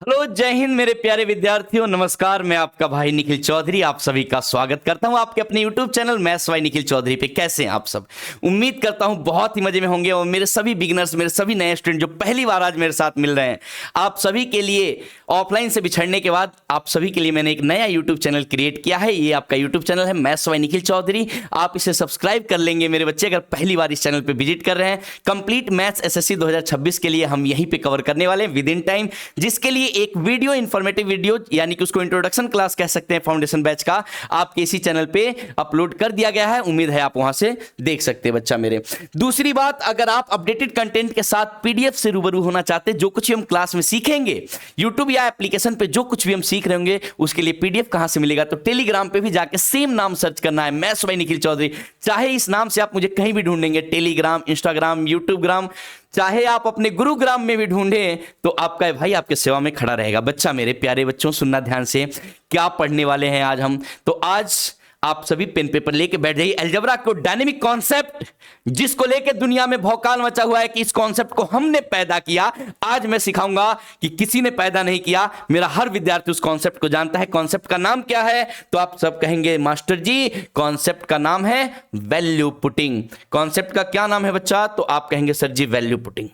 Hello, जय हिंद मेरे प्यारे विद्यार्थियों। नमस्कार, मैं आपका भाई निखिल चौधरी आप सभी का स्वागत करता हूं आपके अपने YouTube channel maths by Nikhil Chaudhary पे। कैसे हैं आप सब? उम्मीद करता हूं बहुत ही मजे में होंगे। और मेरे सभी बिगिनर्स, मेरे सभी नए स्टूडेंट जो पहली बार आज मेरे साथ मिल रहे हैं, आप सभी के लिए ऑफलाइन से बिछड़ने के बाद आप सभी के लिए मैंने एक नया YouTube चैनल क्रिएट किया है। ये आपका YouTube चैनल है मैथ्स बाय निखिल चौधरी। आप इसे सब्सक्राइब कर लेंगे मेरे बच्चे अगर पहली बार इस चैनल पर विजिट कर रहे हैं। कंप्लीट मैथ्स SSC 2026 के लिए हम यहीं पे कवर करने वाले हैं विद इन टाइम, जिसके लिए एक वीडियो, इंफॉर्मेटिव वीडियो यानी कि उसको इंट्रोडक्शन क्लास कह सकते हैं, फाउंडेशन बैच का, आपके इसी चैनल पे अपलोड कर दिया गया है। उम्मीद है आप वहां से देख सकते हैं बच्चा मेरे। दूसरी बात, अगर आप अपडेटेड कंटेंट के साथ PDF से रूबरू होना चाहते हैं, जो कुछ भी हम क्लास में सीखेंगे, यूट्यूब या एप्लीकेशन पे जो कुछ भी हम सीख रहे होंगे, उसके लिए PDF कहां से मिलेगा? तो टेलीग्राम पे भी जाके सेम नाम सर्च करना है, मैथ्स बाय निखिल चौधरी। चाहे इस नाम से आप मुझे कहीं भी ढूंढेंगे, टेलीग्राम, इंस्टाग्राम, यूट्यूब ग्राम, चाहे आप अपने गुरुग्राम में भी ढूंढें, तो आपका भाई आपके सेवा में खड़ा रहेगा। बच्चा मेरे प्यारे बच्चों, सुनना ध्यान से, क्या पढ़ने वाले हैं आज हम। तो आज आप सभी पेन पेपर लेके बैठ जाइए। अलजेब्रा को डायनेमिक कॉन्सेप्ट, जिसको लेके दुनिया में भौकाल मचा हुआ है कि इस कॉन्सेप्ट को हमने पैदा किया, आज मैं सिखाऊंगा कि किसी ने पैदा नहीं किया। मेरा हर विद्यार्थी उस कॉन्सेप्ट को जानता है। कॉन्सेप्ट का नाम क्या है? तो आप सब कहेंगे मास्टर जी कॉन्सेप्ट का नाम है वैल्यू पुटिंग। कॉन्सेप्ट का क्या नाम है बच्चा? तो आप कहेंगे सर जी वैल्यू पुटिंग।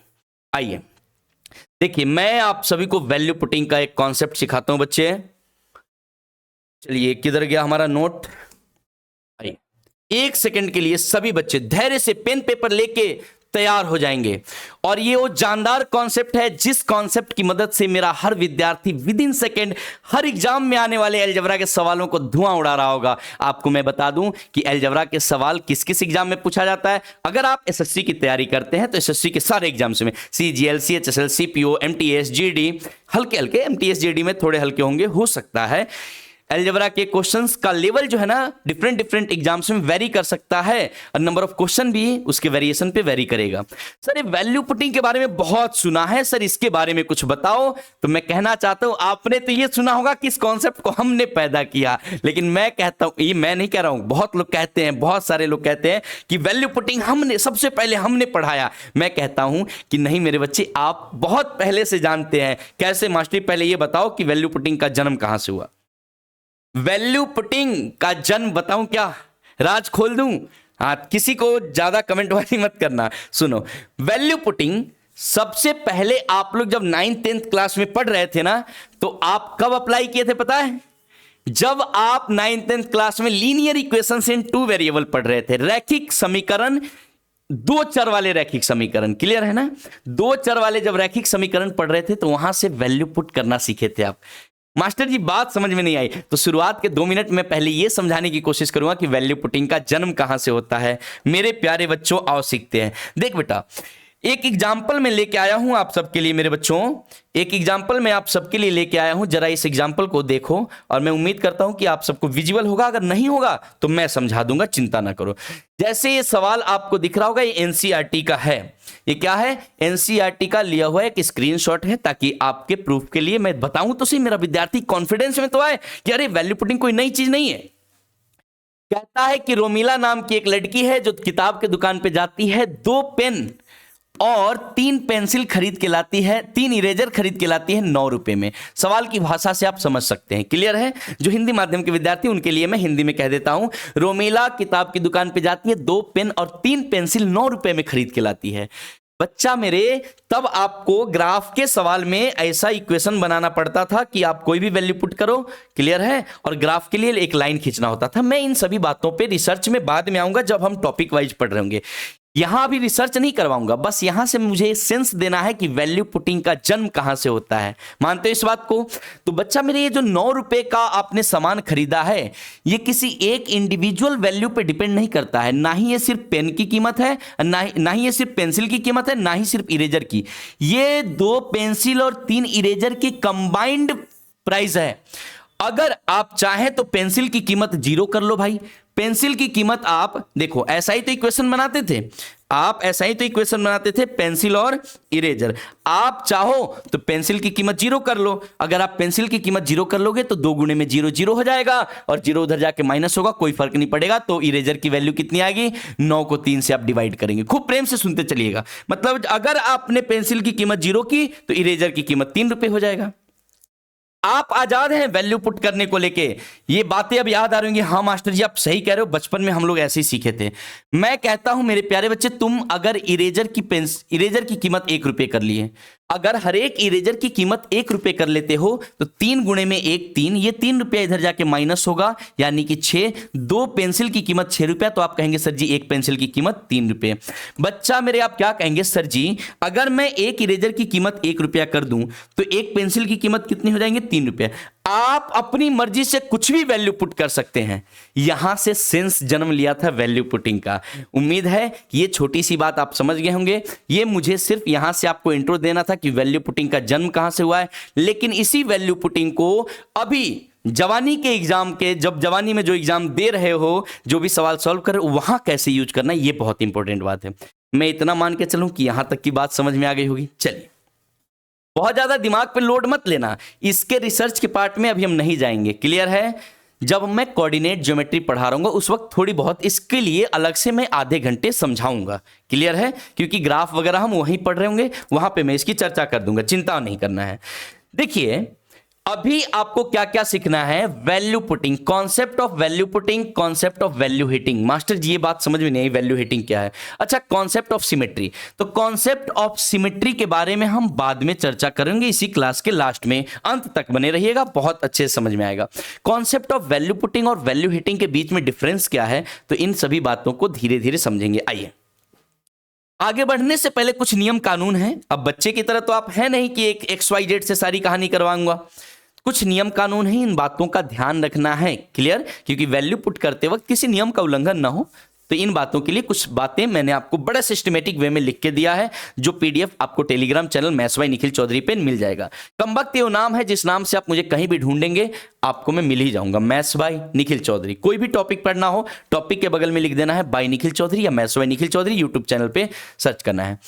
आइए देखिए, मैं आप सभी को वैल्यू पुटिंग का एक कॉन्सेप्ट सिखाता हूं बच्चे। चलिए, किधर गया हमारा नोट? आइए, एक सेकंड के लिए सभी बच्चे धैर्य से पेन पेपर लेके तैयार हो जाएंगे। और ये वो जानदार कॉन्सेप्ट है जिस कॉन्सेप्ट की मदद से मेरा हर विद्यार्थी with in second her exam में आने वाले अलजेब्रा के सवालों को धुआं उड़ा रहा होगा। आपको मैं बता दूं कि अलजेब्रा के सवाल किस किस एग्जाम में पूछा जाता है। अगर आप SSC की तैयारी करते हैं तो SSC के सारे एग्जाम्स में, CGL, CHSL, CPO, MTS, GD, हल्के हल्के, MTS GD में थोड़े हल्के होंगे, हो सकता है। अलजेब्रा के क्वेश्चंस का लेवल जो है ना, डिफरेंट एग्जाम्स में वेरी कर सकता है, और नंबर ऑफ क्वेश्चन भी उसके वेरिएशन पे वेरी करेगा। सर ये वैल्यू पुटिंग के बारे में बहुत सुना है, सर इसके बारे में कुछ बताओ। तो मैं कहना चाहता हूं, आपने तो ये सुना होगा कि इस कॉन्सेप्ट को हमने पैदा किया, लेकिन मैं कहता हूं, ये मैं नहीं कह रहा हूं, बहुत लोग कहते हैं, बहुत सारे लोग कहते हैं कि वैल्यू पुटिंग हमने सबसे पहले हमने पढ़ाया। मैं कहता हूं कि नहीं मेरे बच्चे, आप बहुत पहले से जानते हैं। कैसे मास्टरी? पहले ये बताओ कि वैल्यू पुटिंग का जन्म कहां से हुआ। वैल्यू पुटिंग का जन्म बताऊं क्या? राज खोल दूं? हाँ, किसी को ज्यादा कमेंट वाली मत करना। सुनो, वैल्यू पुटिंग सबसे पहले आप लोग जब 9th 10th क्लास में पढ़ रहे थे ना, तो आप कब अप्लाई किए थे पता है? जब आप 9th 10th क्लास में लीनियर इक्वेशंस इन 2 वेरिएबल पढ़ रहे थे, रैखिक समीकरण, 2 चर वाले रैखिक समीकरण। क्लियर है ना? 2 चर वाले जब रैखिक समीकरण पढ़ रहे थे, तो वहां से वैल्यू पुट करना सीखे थे आप। मास्टर जी बात समझ में नहीं आई, तो शुरुआत के 2 मिनट में पहले यह समझाने की कोशिश करूंगा कि वैल्यू पुटिंग का जन्म कहां से होता है। मेरे प्यारे बच्चों, आओ सीखते हैं। देख बेटा, एक एग्जाम्पल मैं लेके आया हूं आप सबके लिए। मेरे बच्चों, एक एग्जाम्पल मैं आप सबके लिए लेके आया हूं। जरा इस एग्जाम्पल को देखो, और मैं उम्मीद करता हूं कि आप सबको विजुअल होगा। अगर नहीं होगा तो मैं समझा दूंगा, चिंता ना करो। जैसे ये सवाल आपको दिख रहा होगा, ये NCERT का है। ये क्या है? NCERT का लिया हुआ एक स्क्रीनशॉट है, ताकि आपके प्रूफ के लिए मैं बताऊं तो सही, मेरा विद्यार्थी कॉन्फिडेंस में तो आए कि अरे वैल्यू पुटिंग कोई नई चीज नहीं है। कहता है कि रोमिला नाम की एक लड़की है जो किताब के दुकान पे जाती है, 2 पेन और 3 पेंसिल खरीद के लाती है, 3 इरेजर खरीद के लाती है 9 रुपए में। सवाल की भाषा से आप समझ सकते हैं। क्लियर है? जो हिंदी माध्यम के विद्यार्थी, उनके लिए मैं हिंदी में कह देता हूं। रोमिला किताब की दुकान पे जाती है, 2 पेन और 3 पेंसिल 9 रुपए में खरीद के लाती है। बच्चा मेरे, तब आपको ग्राफ के सवाल में ऐसा इक्वेशन बनाना पड़ता था कि आप कोई भी वैल्यू पुट करो। क्लियर है? और ग्राफ के लिए एक लाइन खींचना होता था। मैं इन सभी बातों पे रिसर्च में बाद में आऊंगा, जब हम टॉपिक वाइज पढ़ रहे होंगे। यहां भी रिसर्च नहीं करवाऊंगा, बस यहां से मुझे सेंस देना है कि वैल्यू पुटिंग का जन्म कहां से होता है। मानते हो इस बात को? तो बच्चा मेरे, ये जो 9 रुपए का आपने सामान खरीदा है, ये किसी एक इंडिविजुअल वैल्यू पे डिपेंड नहीं करता है। ना ही ये सिर्फ पेन की कीमत है, ना ही ये सिर्फ पेंसिल की कीमत है, ना ही सिर्फ इरेजर की। ये 2 पेंसिल और 3 इरेजर की कंबाइंड प्राइस है। अगर आप चाहें तो पेंसिल की कीमत 0 कर लो भाई। पेंसिल की कीमत आप देखो, ऐसा ही तो इक्वेशन बनाते थे आप, ऐसा ही तो इक्वेशन बनाते थे, पेंसिल और इरेजर। आप चाहो तो पेंसिल की कीमत 0 कर लो। अगर आप पेंसिल की कीमत 0 कर लोगे तो 2 गुणे में 0 0 हो जाएगा, और 0 उधर जाके माइनस होगा, कोई फर्क नहीं पड़ेगा। तो इरेजर की वैल्यू कितनी आएगी? 9 को 3 से आप डिवाइड करेंगे। खूब प्रेम से सुनते चलिएगा। मतलब अगर आपने पेंसिल की कीमत 0 की तो इरेजर की कीमत 3 रुपए हो जाएगा। आप आजाद हैं वैल्यू पुट करने को लेके। ये बातें अब याद आ रही होंगी, हाँ मास्टर जी आप सही कह रहे हो, बचपन में हम लोग ऐसे ही सीखे थे। मैं कहता हूं मेरे प्यारे बच्चे, तुम अगर इरेजर की कीमत 1 रुपये कर लिए, अगर हर एक इरेजर की कीमत 1 रुपये कर लेते हो तो 3 गुणे में 1 3, ये 3 रुपया इधर जाके माइनस होगा, यानी कि 6। 2 पेंसिल की कीमत 6 रुपया, तो आप कहेंगे सर जी 1 पेंसिल की कीमत 3 रुपये। बच्चा मेरे आप क्या कहेंगे, सर जी अगर मैं एक इरेजर की कीमत 1 रुपया कर दूं तो एक पेंसिल की कीमत कितनी हो जाएंगे, 3 रुपये। आप अपनी मर्जी से कुछ भी वैल्यू पुट कर सकते हैं। यहां से सेंस जन्म लिया था वैल्यू पुटिंग का। उम्मीद है कि ये छोटी सी बात आप समझ गए होंगे। ये मुझे सिर्फ यहां से आपको इंट्रो देना था कि वैल्यू पुटिंग का जन्म कहां से हुआ है। लेकिन इसी वैल्यू पुटिंग को अभी जवानी के एग्जाम के, जब जवानी में जो एग्जाम दे रहे हो, जो भी सवाल सॉल्व कर रहे हो, वहां कैसे यूज करना है, ये बहुत इंपॉर्टेंट बात है। मैं इतना मान के चलूं कि यहां तक की बात समझ में आ गई होगी। चलिए, बहुत ज्यादा दिमाग पे लोड मत लेना, इसके रिसर्च के पार्ट में अभी हम नहीं जाएंगे। क्लियर है? जब मैं कोऑर्डिनेट ज्योमेट्री पढ़ा रहा हूँ उस वक्त थोड़ी बहुत इसके लिए अलग से मैं आधे घंटे समझाऊंगा। क्लियर है? क्योंकि ग्राफ वगैरह हम वहीं पढ़ रहे होंगे, वहां पे मैं इसकी चर्चा कर दूंगा, चिंता नहीं करना है। देखिए अभी आपको क्या क्या सीखना है, value putting, concept of value putting, concept of value hitting. Master ji ये बात समझ में नहीं आई, वैल्यू हिटिंग क्या है? अच्छा, कॉन्सेप्ट ऑफ सिमेट्री। तो कॉन्सेप्ट ऑफ सिमेट्री के बारे में हम बाद में चर्चा करेंगे, इसी क्लास के लास्ट में। अंत तक बने रहिएगा, बहुत अच्छे से समझ में आएगा। कॉन्सेप्ट ऑफ वैल्यू पुटिंग और वैल्यू हिटिंग के बीच में डिफरेंस क्या है, तो इन सभी बातों को धीरे धीरे समझेंगे। आइए आगे बढ़ने से पहले कुछ नियम कानून है। अब बच्चे की तरह तो आप है नहीं कि एक XYZ से सारी कहानी करवाऊंगा, कुछ नियम कानून है, इन बातों का ध्यान रखना है। क्लियर? क्योंकि वैल्यू पुट करते वक्त किसी नियम का उल्लंघन ना हो, तो इन बातों के लिए कुछ बातें मैंने आपको बड़ा सिस्टमेटिक वे में लिख के दिया है, जो PDF आपको Telegram channel maths by Nikhil Chaudhary पे मिल जाएगा। कमबख्त ये नाम है जिस नाम से आप मुझे कहीं भी ढूंढेंगे आपको मैं मिल ही जाऊंगा, मैथ्स बाय निखिल चौधरी। कोई भी टॉपिक पढ़ना हो, टॉपिक के बगल में लिख देना है बाय निखिल चौधरी या maths by Nikhil Chaudhary, YouTube channel पे सर्च करना है।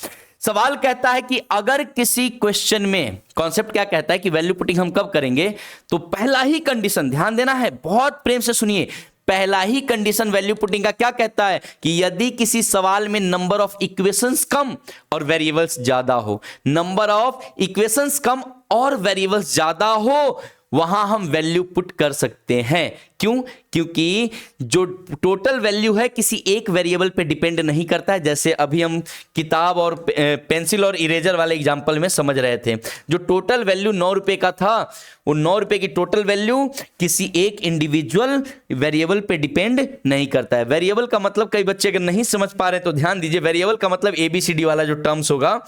सवाल कहता है कि अगर किसी क्वेश्चन में, कॉन्सेप्ट क्या कहता है कि वैल्यू पुटिंग हम कब करेंगे, तो पहला ही कंडीशन ध्यान देना है, बहुत प्रेम से सुनिए। पहला ही कंडीशन वैल्यू पुटिंग का क्या कहता है कि यदि किसी सवाल में नंबर ऑफ इक्वेशंस कम और वेरिएबल्स ज्यादा हो, नंबर ऑफ इक्वेशंस कम और वेरिएबल्स ज्यादा हो, वहां हम वैल्यू पुट कर सकते हैं। क्यों? क्योंकि जो टोटल वैल्यू है किसी एक वेरिएबल पे डिपेंड नहीं करता है। जैसे अभी हम किताब और पेंसिल और इरेजर वाले एग्जांपल में समझ रहे थे, जो टोटल वैल्यू 9 रुपए का था, वो 9 रुपए की टोटल वैल्यू किसी एक इंडिविजुअल वेरिएबल पे डिपेंड नहीं करता है। वेरिएबल का मतलब, कई बच्चे अगर नहीं समझ पा रहे तो ध्यान दीजिए, वेरिएबल का मतलब ABCD वाला जो टर्म्स होगा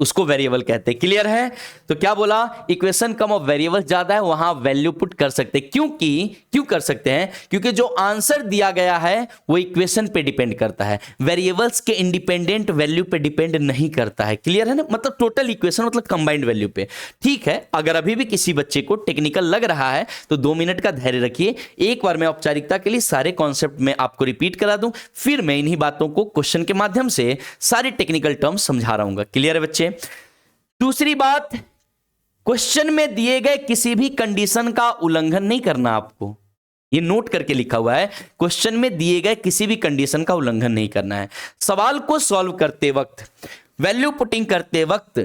उसको वेरिएबल कहते हैं। क्लियर है? तो क्या बोला, इक्वेशन कम और वेरिएबल ज्यादा है, वहां वैल्यू पुट कर सकते हैं। क्यों कर सकते हैं? क्योंकि जो आंसर दिया गया है वो इक्वेशन पे डिपेंड करता है, वेरिएबल्स के इंडिपेंडेंट वैल्यू पे डिपेंड नहीं करता है। क्लियर है ना? मतलब टोटल इक्वेशन मतलब कंबाइंड वैल्यू पे। ठीक है, अगर अभी भी किसी बच्चे को टेक्निकल लग रहा है तो 2 मिनट का धैर्य रखिए, एक बार मैं औपचारिकता के लिए सारे कॉन्सेप्ट में आपको रिपीट करा दूं, फिर मैं इन्हीं बातों को क्वेश्चन के माध्यम से सारे टेक्निकल टर्म्स समझा रहा हूं। क्लियर है बच्चे? दूसरी बात, क्वेश्चन में दिए गए किसी भी कंडीशन का उल्लंघन नहीं करना। आपको ये नोट करके लिखा हुआ है, क्वेश्चन में दिए गए किसी भी कंडीशन का उल्लंघन नहीं करना है। सवाल को सॉल्व करते वक्त, वैल्यू पुटिंग करते वक्त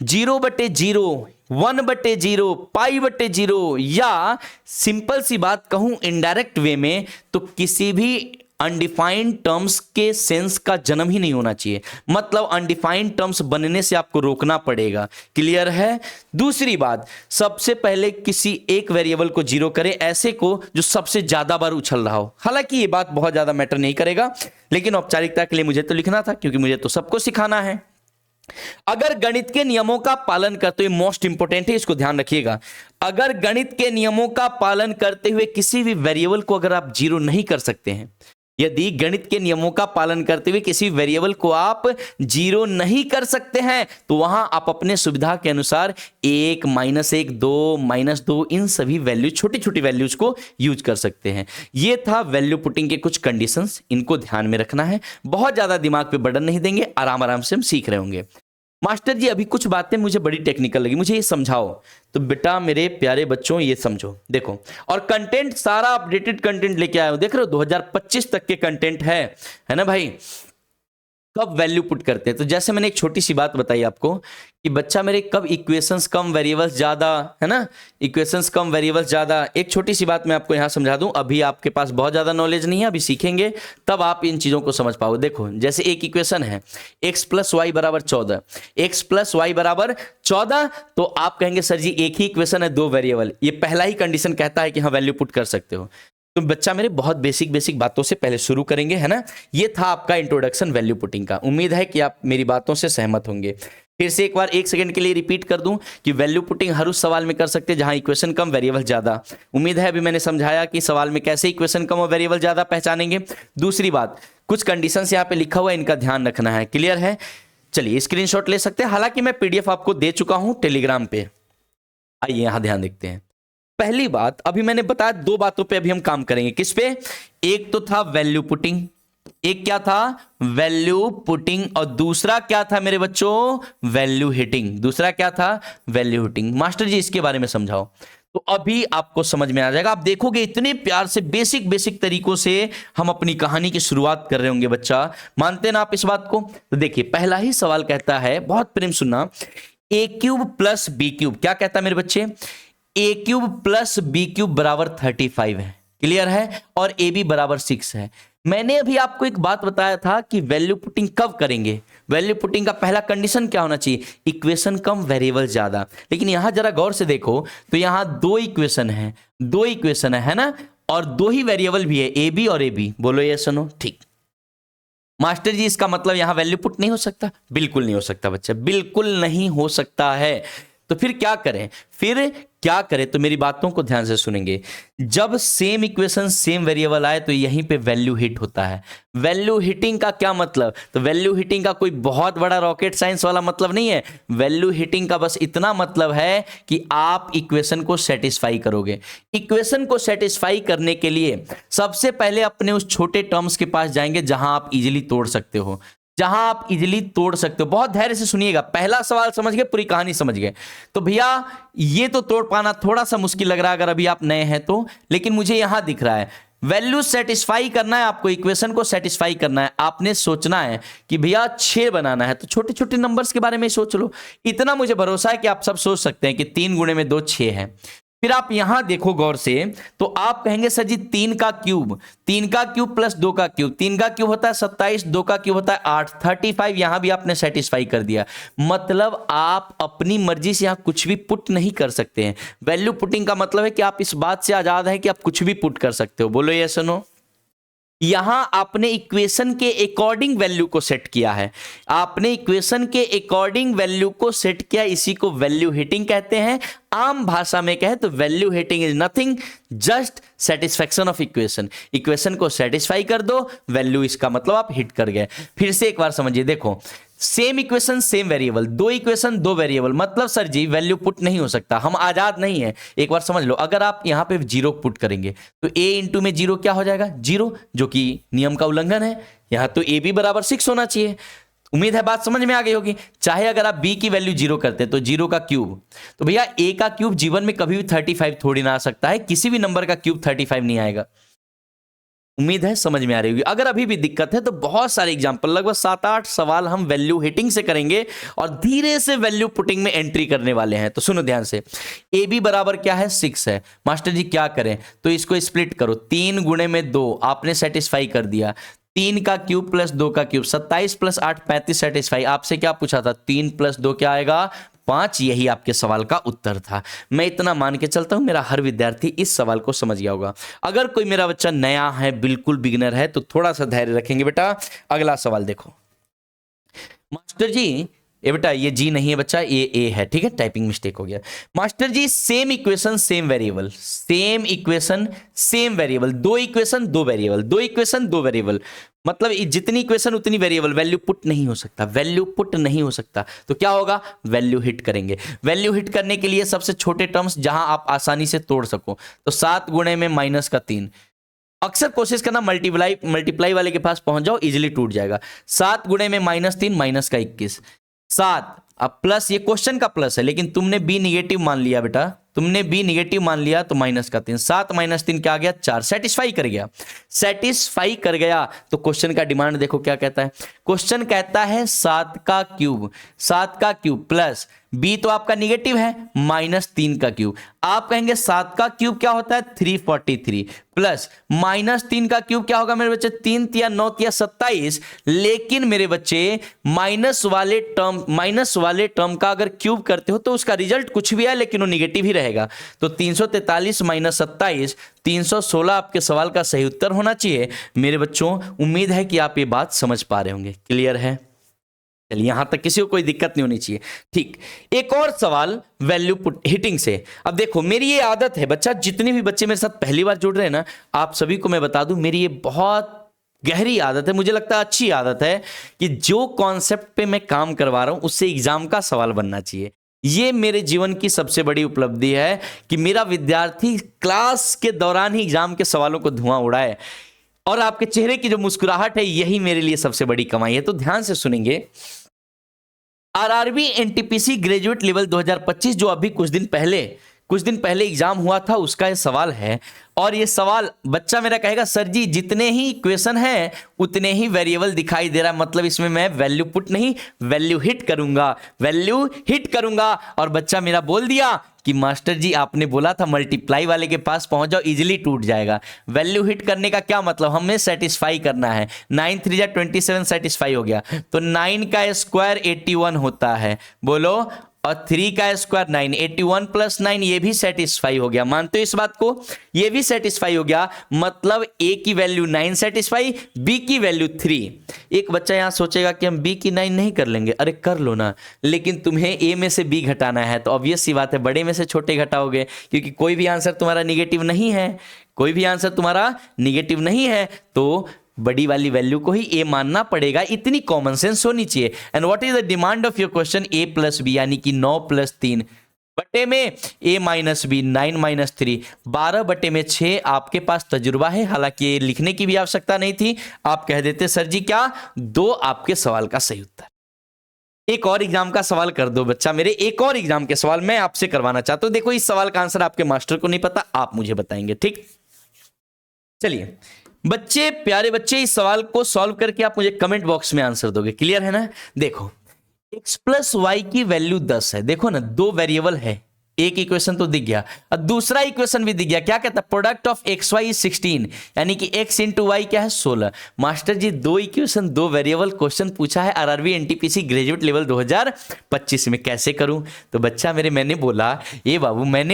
0/0, 1/0, π/0 या सिंपल सी बात कहूं इनडायरेक्ट वे में, तो किसी भी अनडिफाइंड टर्म्स के सेंस का जन्म ही नहीं होना चाहिए। मतलब अनडिफाइंड टर्म्स बनने से आपको रोकना पड़ेगा। क्लियर है? दूसरी बात, सबसे पहले किसी एक वेरिएबल को 0 करें, ऐसे को जो सबसे ज्यादा बार उछल रहा हो। हालांकि ये बात बहुत ज्यादा मैटर नहीं करेगा, लेकिन औपचारिकता के लिए मुझे तो लिखना था, क्योंकि मुझे तो सबको सिखाना है। अगर गणित के नियमों का पालन करते हुए, मोस्ट इंपोर्टेंट है, इसको ध्यान रखिएगा, अगर गणित के नियमों का पालन करते हुए किसी भी वेरिएबल को अगर आप 0 नहीं कर सकते हैं, यदि गणित के नियमों का पालन करते हुए किसी वेरिएबल को आप 0 नहीं कर सकते हैं, तो वहां आप अपने सुविधा के अनुसार 1, -1, 2, -2 इन सभी वैल्यू, छोटी छोटी वैल्यूज को यूज कर सकते हैं। ये था वैल्यू पुटिंग के कुछ कंडीशंस, इनको ध्यान में रखना है। बहुत ज्यादा दिमाग पे बर्डन नहीं देंगे, आराम आराम से हम सीख रहे होंगे। मास्टर जी अभी कुछ बातें मुझे बड़ी टेक्निकल लगी, मुझे ये समझाओ। तो बेटा मेरे प्यारे बच्चों ये समझो, देखो, और कंटेंट सारा अपडेटेड कंटेंट लेके आया हूं, देख रहे हो 2025 तक के कंटेंट है ना भाई। कब वैल्यू पुट करते हैं। तो जैसे मैंने एक छोटी सी बात बताई आपको कि बच्चा मेरे कब इक्वेशंस कम वेरिएबल्स ज्यादा, है ना, इक्वेशंस कम वेरिएबल्स ज्यादा। एक छोटी सी बात मैं आपको यहां समझा दूं, अभी आपके पास बहुत ज्यादा नॉलेज नहीं है, अभी सीखेंगे तब आप इन चीजों को समझ पाओगे। देखो जैसे एक इक्वेशन है x प्लस वाई बराबर 14, x प्लस वाई बराबर 14, तो आप कहेंगे सर जी एक ही इक्वेशन है, दो वेरिएबल, ये पहला ही कंडीशन कहता है कि हाँ वैल्यू पुट कर सकते हो। तो बच्चा मेरे बहुत बेसिक बेसिक बातों से पहले शुरू करेंगे, है ना। ये था आपका इंट्रोडक्शन वैल्यू पुटिंग का। उम्मीद है कि आप मेरी बातों से सहमत होंगे। फिर से एक बार 1 सेकंड के लिए रिपीट कर दूं कि वैल्यू पुटिंग हर उस सवाल में कर सकते हैं जहां इक्वेशन कम वेरिएबल ज्यादा। उम्मीद है अभी मैंने समझाया कि सवाल में कैसे इक्वेशन कम और वेरिएबल ज्यादा पहचानेंगे। दूसरी बात, कुछ कंडीशंस यहाँ पे लिखा हुआ है, इनका ध्यान रखना है। क्लियर है? चलिए स्क्रीनशॉट ले सकते हैं, हालांकि मैं पीडीएफ आपको दे चुका हूं टेलीग्राम पे। आइए यहां ध्यान देखते हैं। पहली बात, अभी मैंने बताया दो बातों पे अभी हम काम करेंगे। किस पे? एक तो था वैल्यू पुटिंग, एक क्या था? वैल्यू पुटिंग, और दूसरा क्या था मेरे बच्चों? Value hitting. दूसरा क्या था? Value hitting. मास्टर जी इसके बारे में समझाओ। तो अभी आपको समझ में आ जाएगा। आप देखोगे इतने प्यार से बेसिक बेसिक तरीकों से हम अपनी कहानी की शुरुआत कर रहे होंगे। बच्चा मानते ना आप इस बात को? तो देखिए पहला ही सवाल कहता है, बहुत प्रेम सुनना, ए क्यूब प्लस बी क्यूब, क्या कहता है मेरे बच्चे? ए क्यूब प्लस बी क्यूब बराबर 35 है। क्लियर है? और ए बी बराबर 6 है। मैंने अभी आपको एक बात बताया था कि वैल्यू पुटिंग कब करेंगे। वैल्यू पुटिंग का पहला कंडीशन क्या होना चाहिए? इक्वेशन कम वेरिएबल ज्यादा। लेकिन यहां जरा गौर से देखो तो यहां दो इक्वेशन है ना, और दो ही वेरिएबल भी है, ए बी और ए बी। बोलो ये सुनो, ठीक। मास्टर जी इसका मतलब यहां वैल्यू पुट नहीं हो सकता? बिल्कुल नहीं हो सकता बच्चा, बिल्कुल नहीं हो सकता है। तो फिर क्या करें? तो मेरी बातों को ध्यान से सुनेंगे। जब सेम इक्वेशन सेम वेरिएबल आए तो यहीं पे वैल्यू हिट होता है। वैल्यू हिटिंग का क्या मतलब? तो वैल्यू हिटिंग का कोई बहुत बड़ा रॉकेट साइंस वाला मतलब नहीं है। वैल्यू हिटिंग का बस इतना मतलब है कि आप इक्वेशन को सेटिस्फाई करोगे। इक्वेशन को सेटिस्फाई करने के लिए सबसे पहले अपने उस छोटे टर्म्स के पास जाएंगे जहां आप इजीली तोड़ सकते हो, बहुत धैर्य से सुनिएगा। पहला सवाल समझ गए, पूरी कहानी समझ गए। तो भैया ये तो तोड़ पाना थोड़ा सा मुश्किल लग रहा है अगर अभी आप नए हैं तो, लेकिन मुझे यहां दिख रहा है वैल्यू सेटिस्फाई करना है आपको, इक्वेशन को सेटिस्फाई करना है। आपने सोचना है कि भैया 6 बनाना है, तो छोटे छोटे नंबर्स के बारे में सोच लो। इतना मुझे भरोसा है कि आप सब सोच सकते हैं कि 3 गुणे में 2 6 है। फिर आप यहां देखो गौर से, तो आप कहेंगे सर जी 3 का क्यूब प्लस 2 का क्यूब, 3 का क्यूब होता है 27, 2 का क्यूब होता है 8, 35। यहां भी आपने सेटिस्फाई कर दिया। मतलब आप अपनी मर्जी से यहां कुछ भी पुट नहीं कर सकते हैं। वैल्यू पुटिंग का मतलब है कि आप इस बात से आजाद हैं कि आप कुछ भी पुट कर सकते हो। बोलो यस नो। यहां आपने इक्वेशन के अकॉर्डिंग वैल्यू को सेट किया है, इसी को वैल्यू हिटिंग कहते हैं। आम भाषा में कहे तो value hitting is nothing just satisfaction of equation को सेटिस्फाई कर दो, वैल्यू, इसका मतलब आप हिट कर गए। फिर से एक बार समझिए, देखो सेम इक्वेशन सेम वेरिएबल, दो इक्वेशन दो वेरिएबल, मतलब सर जी वैल्यू पुट नहीं हो सकता, हम आजाद नहीं है। एक बार समझ लो, अगर आप यहां पे 0 पुट करेंगे तो a इंटू में 0 क्या हो जाएगा? 0, जो कि नियम का उल्लंघन है। यहां तो a b बराबर 6 होना चाहिए। उम्मीद है बात समझ में आ गई होगी। चाहे अगर आप b की वैल्यू 0 करते हैं तो 0 का क्यूब, तो भैया a का क्यूब जीवन में कभी भी 35 थोड़ी ना आ सकता है, किसी भी नंबर का क्यूब 35 नहीं आएगा। उम्मीद है समझ में आ रही होगी। अगर अभी भी दिक्कत है तो बहुत सारे एग्जांपल, लगभग 7-8 सवाल हम वैल्यू हिटिंग से करेंगे और धीरे से वैल्यू पुटिंग में एंट्री करने वाले हैं। तो सुनो ध्यान से, ए बी बराबर क्या है? 6 है। मास्टर जी क्या करें? तो इसको स्प्लिट करो, 3 गुणे में 2 आपने सेटिस्फाई कर दिया। 3 का क्यूब प्लस 2 का क्यूब, 27 प्लस 8 35 सेटिस्फाई। आपसे क्या पूछा था? 3 प्लस 2 क्या आएगा? 5। यही आपके सवाल का उत्तर था। मैं इतना मान के चलता हूं मेरा हर विद्यार्थी इस सवाल को समझ गया होगा। अगर कोई मेरा बच्चा नया है, बिल्कुल बिगिनर है, तो थोड़ा सा धैर्य रखेंगे बेटा। अगला सवाल देखो। मास्टर जी ये बेटा ये जी नहीं है बच्चा, ये ए है, ठीक है, टाइपिंग मिस्टेक हो गया। मास्टर जी सेम इक्वेशन सेम वेरिएबल, दो इक्वेशन दो वेरिएबल, मतलब जितनी इक्वेशन उतनी वेरिएबल, वैल्यू पुट नहीं हो सकता। तो क्या होगा? वैल्यू हिट करेंगे। वैल्यू हिट करने के लिए सबसे छोटे टर्म्स जहां आप आसानी से तोड़ सको, तो 7 गुणे में माइनस का 3। अक्सर कोशिश करना मल्टीप्लाई वाले के पास पहुंच जाओ, इजीली टूट जाएगा। 7 गुणे में -3 माइनस का 21, 7। अब प्लस, ये क्वेश्चन का प्लस है लेकिन तुमने बी निगेटिव मान लिया बेटा, तुमने बी निगेटिव मान लिया तो माइनस का 3, 7 माइनस 3 क्या आ गया 4, सेटिस्फाई कर गया। सेटिस्फाई कर गया तो क्वेश्चन का डिमांड देखो क्या कहता है। क्वेश्चन कहता है 7 का क्यूब, 7 का क्यूब प्लस बी तो आपका निगेटिव है माइनस 3 का क्यूब। आप कहेंगे 7 का क्यूब क्या होता है 343 प्लस माइनस 3 का क्यूब क्या होगा मेरे बच्चे 3 या 9 या 27। लेकिन मेरे बच्चे माइनस वाले टर्म का अगर क्यूब करते हो तो उसका रिजल्ट कुछ भी है लेकिन वो निगेटिव ही रहेगा। तो 343 माइनस 27 316 आपके सवाल का सही उत्तर होना चाहिए। मेरे बच्चों उम्मीद है कि आप ये बात समझ पा रहे होंगे। क्लियर है? चलिए यहां तक किसी को कोई दिक्कत नहीं होनी चाहिए। ठीक, एक और सवाल वैल्यू पुट हिटिंग से। अब देखो मेरी ये आदत है बच्चा, जितने भी बच्चे मेरे साथ पहली बार जुड़ रहे हैं ना, आप सभी को मैं बता दूं मेरी ये बहुत गहरी आदत है, मुझे लगता है अच्छी आदत है कि जो कॉन्सेप्ट पे मैं काम करवा रहा हूं उससे एग्जाम का सवाल बनना चाहिए। ये मेरे जीवन की सबसे बड़ी उपलब्धि है कि मेरा विद्यार्थी क्लास के दौरान ही एग्जाम के सवालों को धुआं उड़ाए, और आपके चेहरे की जो मुस्कुराहट है यही मेरे लिए सबसे बड़ी कमाई है। तो ध्यान से सुनेंगे। आरआरबी एनटीपीसी ग्रेजुएट लेवल 2025 जो अभी कुछ दिन पहले एग्जाम हुआ था उसका ये सवाल है। और ये सवाल बच्चा मेरा कहेगा सर जी जितने ही इक्वेशन है उतने ही वेरिएबल दिखाई दे रहा है, मतलब इसमें मैं वैल्यू पुट नहीं वैल्यू हिट करूंगा। और बच्चा मेरा बोल दिया कि मास्टर जी आपने बोला था मल्टीप्लाई वाले के पास पहुंच जाओ इजीली टूट जाएगा। वैल्यू हिट करने का क्या मतलब, हमें सेटिस्फाई करना है। 9 3 जा 27 सेटिस्फाई हो गया तो 9 का स्क्वायर 81 होता है, बोलो, और 3 का स्क्वायर 9, 81 प्लस 9 ये भी सेटिस्फाई हो गया। मानते हो इस बात को? ये भी सेटिस्फाई हो गया, मतलब ए की वैल्यू 9 सेटिस्फाई, बी की वैल्यू 3। एक बच्चा यहां सोचेगा कि हम बी की 9 नहीं कर लेंगे, अरे कर लो ना, लेकिन तुम्हें ए में से बी घटाना है तो ऑब्वियस सी बात है बड़े में से छोटे घटाओगे, क्योंकि कोई भी आंसर तुम्हारा निगेटिव नहीं है, तो बड़ी वाली वैल्यू को ही ए मानना पड़ेगा। इतनी कॉमन सेंस होनी चाहिए। And what is the demand of your question, A plus B, यानी कि 9 प्लस 3 बटे में ए माइनस बी 9 माइनस 3 12 बटे में 6। आपके पास तजुर्बा है, हालांकि लिखने की भी आवश्यकता नहीं थी, आप कह देते सर जी क्या 2 आपके सवाल का सही उत्तर। एक और एग्जाम का सवाल कर दो बच्चा मेरे, एक और एग्जाम के सवाल मैं आपसे करवाना चाहता हूं। देखो इस सवाल का आंसर आपके मास्टर को नहीं पता, आप मुझे बताएंगे, ठीक? चलिए बच्चे, प्यारे बच्चे, इस सवाल को सॉल्व करके आप मुझे कमेंट बॉक्स में आंसर दोगे। क्लियर है ना? देखो x प्लस वाई की वैल्यू 10 है। देखो ना, 2 वेरिएबल है, एक इक्वेशन तो दिख गया और दूसरा इक्वेशन भी दिख गया। क्या कहता है? प्रोडक्ट ऑफ एक्स वाई 16, यानी कि x इंटू वाई क्या है 16। मास्टर जी 2 इक्वेशन 2 वेरिएबल क्वेश्चन पूछा है आरआरबी एनटीपीसी ग्रेजुएट लेवल 2025 में, कैसे करूं? तो बच्चा मेरे मैंने